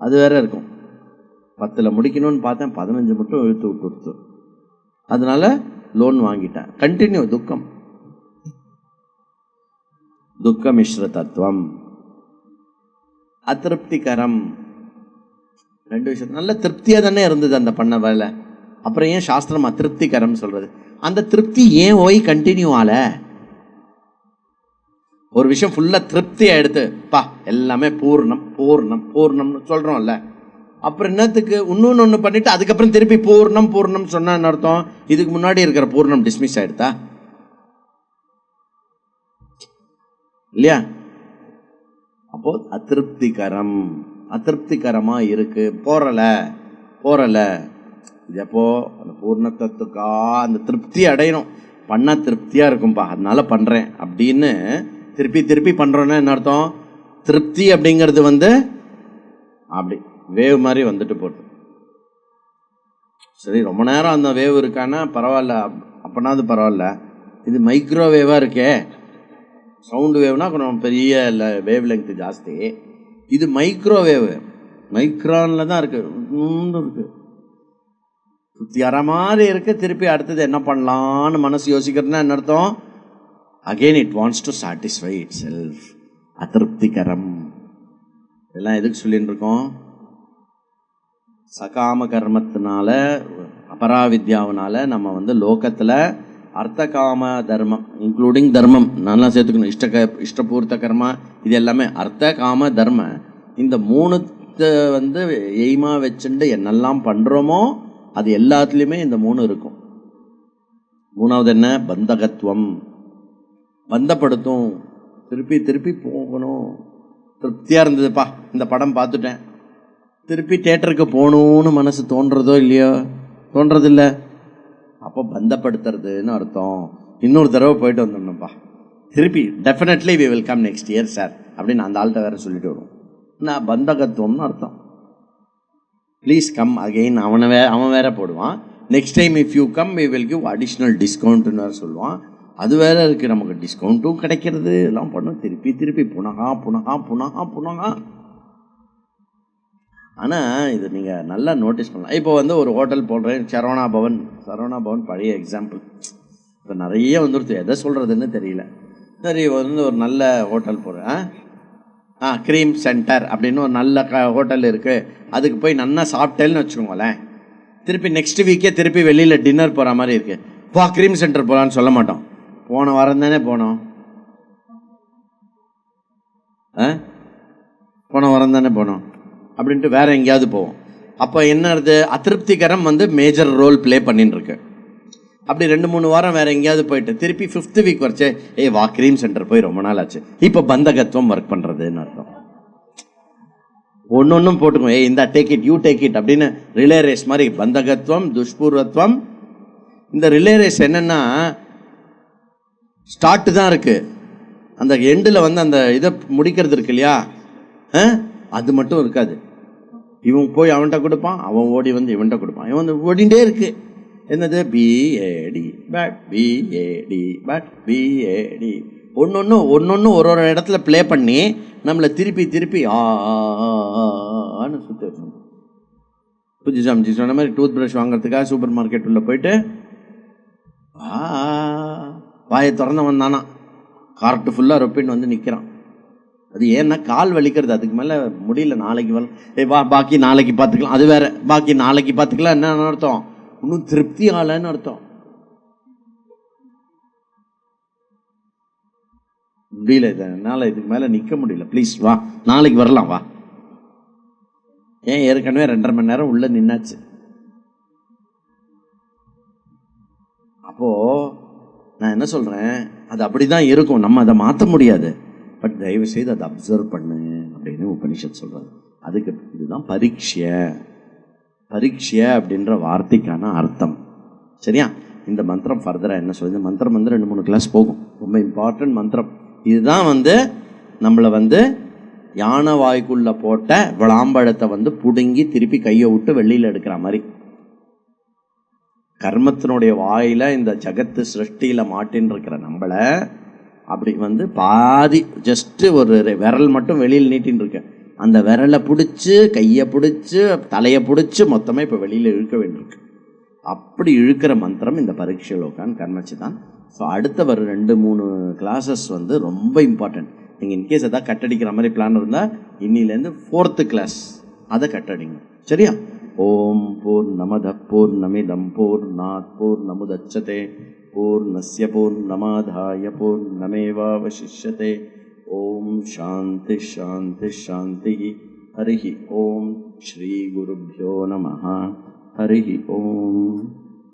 அது வேற இருக்கும். 10 முடிக்கணும்னு பார்த்தேன், 15 மட்டும் இழுத்து விட்டு, அதனால லோன் வாங்கிட்டேன். கண்டினியூ துக்கம். துக்க மிஸ்ர தத்துவம். அதிருப்திகரம். 2 விஷயம். நல்ல திருப்தியா தானே இருந்தது அந்த பண்ண வேலை. அப்புறம் ஏன் சாஸ்திரம் அதிருப்திகரம் சொல்றது? அந்த திருப்தி ஏன் ஓய் கண்டினியூ ஆல? ஒரு விஷயம் ஃபுல்லா திருப்தியா எடுத்து பா எல்லாமே பூர்ணம் பூர்ணம் பூர்ணம்னு சொல்றோம்ல, அப்புறம் என்னத்துக்கு இன்னொன்னு பண்ணிட்டு அதுக்கப்புறம் திருப்பி பூர்ணம் பூர்ணம் சொன்னா என்ன அர்த்தம்? இதுக்கு முன்னாடி இருக்கிற பூர்ணம் டிஸ்மிஸ் ஆயிடுதா இல்லையா? அப்போ அதிருப்திகரம், அதிருப்திகரமா இருக்கு, போறல. இது எப்போ அந்த பூர்ணத்துக்கா அந்த திருப்தி அடையணும். பண்ணா திருப்தியா இருக்கும்பா, அதனால பண்றேன் அப்படின்னு திருப்பி திருப்பி பண்றோன்னா என்ன அர்த்தம்? திருப்தி அப்படிங்கிறது அப்படி வேவ் மாதிரி வந்துட்டு போட்டு, சரி ரொம்ப நேரம் அந்த வேவ் இருக்கான்னா பரவாயில்ல, அப்பனாவது பரவாயில்ல. இது மைக்ரோவேவா இருக்கே, சவுண்டு வேவ்னா கொஞ்சம் பெரிய வேவ் லெங்க் ஜாஸ்தி. இது மைக்ரோவேவ், மைக்ரான்ல தான் இருக்கு, இருக்கு. திருப்தி அற மாதிரி இருக்கு. திருப்பி அடுத்தது என்ன பண்ணலான்னு மனசு யோசிக்கிறதுனா என்ன அர்த்தம்? Again it wants to satisfy itself. அதிருப்திகரம். இதெல்லாம் எதுக்கு சொல்லிட்டு இருக்கோம்? சகாம கர்மத்தினால, அபராவித்யாவினால நம்ம லோகத்துல அர்த்தகாம தர்மம் இன்க்ளூடிங் தர்மம் நல்லா சேர்த்துக்கணும். இஷ்டபூர்த்த கர்மா இது எல்லாமே அர்த்த காம தர்ம. இந்த 3 எய்மா வச்சுட்டு என்னெல்லாம் பண்றோமோ அது எல்லாத்துலேயுமே இந்த 3 இருக்கும். 3வது என்ன? பந்தகத்துவம். பந்தப்படுத்தும். திருப்பி திருப்பி போகணும். திருப்தியா இருந்ததுப்பா இந்த படம் பார்த்துட்டேன், திருப்பி தியேட்டருக்கு போகணும்னு மனசு தோன்றதோ இல்லையோ? தோன்றதில்ல. அப்போ பந்தப்படுத்துறதுன்னு அர்த்தம். இன்னொரு தடவை போயிட்டு வந்துடணும்ப்பா, திருப்பி definitely we will come next year sir அப்படின்னு அந்த ஆள்கிட்ட வேற சொல்லிட்டு வருவோம். நான் பந்தகத்துவம்னு அர்த்தம். Please come again. அவன் வேற போடுவான். Next time if you come we will give additional டிஸ்கவுண்ட்னு வேறு சொல்லுவான். அது வேற இருக்குது. நமக்கு டிஸ்கவுண்ட்டும் கிடைக்கிறது எல்லாம் பண்ணும். திருப்பி திருப்பி புனகா புனகா புனகா புனகா. ஆனால் இது நீங்கள் நல்லா நோட்டீஸ் பண்ணலாம். இப்போ ஒரு ஹோட்டல் போடுறேன், சரவணா பவன் பழைய எக்ஸாம்பிள். இப்போ நிறைய வந்துடுச்சு, எதை சொல்கிறதுன்னு தெரியல. சரி ஒரு நல்ல ஹோட்டல் போடுறேன், க்ரீம் சென்டர் அப்படின்னு ஒரு நல்ல ஹோட்டல் இருக்குது. அதுக்கு போய் நல்லா சாப்பிட்டேன்னு வச்சுக்கோங்களேன், திருப்பி நெக்ஸ்ட் வீக்கே திருப்பி வெளியில் டின்னர் போகிற மாதிரி இருக்குது. க்ரீம் சென்டர் போகலான்னு சொல்ல மாட்டோம். போன வாரம் தானே போனோம், அப்படின்ட்டு வேற எங்கேயாவது போவோம். அப்போ என்ன ஆகுது? அதிருப்திகரம் மேஜர் ரோல் ப்ளே பண்ணிட்டு இருக்கு. அப்படி 2-3 வாரம் வேற எங்கேயாவது போயிட்டு திருப்பி 5th வீக் வரைச்சே வா க்ரீம் சென்டர் போய் ரொம்ப நாள் ஆச்சு. இப்போ பந்தகத்துவம் ஒர்க் பண்ணுறதுன்னு அர்த்தம். ஒன்னொன்னும் போட்டுக்கோ, இந்த take it you take it அப்படின்னு ரிலே ரேஸ் மாதிரி. பந்தகத்துவம், துஷ்பூர்வத்துவம். இந்த ரிலே ரேஸ் என்னன்னா ஸ்டார்ட் தான் இருக்கு, அந்த எண்டில் அந்த இதை முடிக்கிறது இருக்கு இல்லையா, அது மட்டும் இருக்காது. இவன் போய் அவன்கிட்ட கொடுப்பான், அவன் ஓடி இவன்கிட்ட கொடுப்பான், இவன் ஓடிண்டே இருக்கு. என்னது? PAT but PAT but PAT. ஒன்னொன்னு ஒரு இடத்துல ப்ளே பண்ணி நம்மளை திருப்பி திருப்பி ஆன்னு சுத்த வச்சு. புஜிசாமிஜி சொன்ன மாதிரி டூத் ப்ரஷ் வாங்குறதுக்காக சூப்பர் மார்க்கெட் உள்ள போயிட்டு வாயை திறந்தவன் தானா கார்ட்டு ஃபுல்லாக ரொப்பின்னு நிற்கிறான். அது ஏன்னா கால் வலிக்கிறது, அதுக்கு மேலே முடியல. நாளைக்கு வா பாக்கி நாளைக்கு பார்த்துக்கலாம், அது வேற. பாக்கி நாளைக்கு பார்த்துக்கலாம் என்ன அர்த்தம்? இன்னும் திருப்தி ஆகலன்னு அர்த்தம். முடியல, என்னால் இதுக்கு மேலே நிற்க முடியல, ப்ளீஸ் வா நாளைக்கு வரலாம் வா. ஏன் ஏற்கனவே 2.5 மணி நேரம் உள்ள நின்னாச்சு. அப்போ நான் என்ன சொல்றேன், அது அப்படிதான் இருக்கும், நம்ம அதை மாற்ற முடியாது. பட் தயவு செய்து அதை அப்சர்வ் பண்ணு அப்படின்னு உபனிஷத் சொல்றாரு. அதுக்கு இதுதான் பரீட்சை அப்படின்ற வார்த்தைக்கான அர்த்தம். சரியா? இந்த மந்திரம் ஃபர்தரா என்ன சொல்லுது? இந்த மந்திரம் 2-3 கிளாஸ் போகும், ரொம்ப இம்பார்ட்டன்ட் மந்திரம். இதுதான் நம்மளை யானை வாய்க்குள்ள போட்ட விளாம்பழத்தை புடுங்கி திருப்பி கையை விட்டு வெளியில எடுக்கிற மாதிரி. கர்மத்தினுடைய வாயில இந்த ஜகத்து சிருஷ்டியில மாட்டின்னு இருக்கிற நம்மளை அப்படி வந்து பாதி ஜஸ்ட்டு ஒரு விரல் மட்டும் வெளியில் நீட்டின்னு இருக்கேன். அந்த விரலை பிடிச்சி, கையை பிடிச்சி, தலையை பிடிச்சி மொத்தமாக இப்போ வெளியில் இழுக்க வேண்டியிருக்கு. அப்படி இழுக்கிற மந்திரம் இந்த பரீட்சை லோகான் கர்மச்சி தான். ஸோ அடுத்த வர 2-3 கிளாஸஸ் வந்து ரொம்ப இம்பார்ட்டன்ட். நீங்கள் இன்கேஸ் எதாவது கட்டடிக்கிற மாதிரி பிளான் இருந்தால் இன்னிலேருந்து 4th கிளாஸ் அதை கட்டடிங்க. சரியா? ஓம் பூர்ணமத பூர்ணமிதம் பூர்ணாத் பூர்ணமுதச்யதே பூர்ணஸ்ய பூர்ணமாதாய பூர்ணமேவாவசிஷ்யதே. ஓம் சாந்தி சாந்தி சாந்தி. ஹரி ஓம். ஸ்ரீ குருभ्यो நமः. ஹரி ஓம்.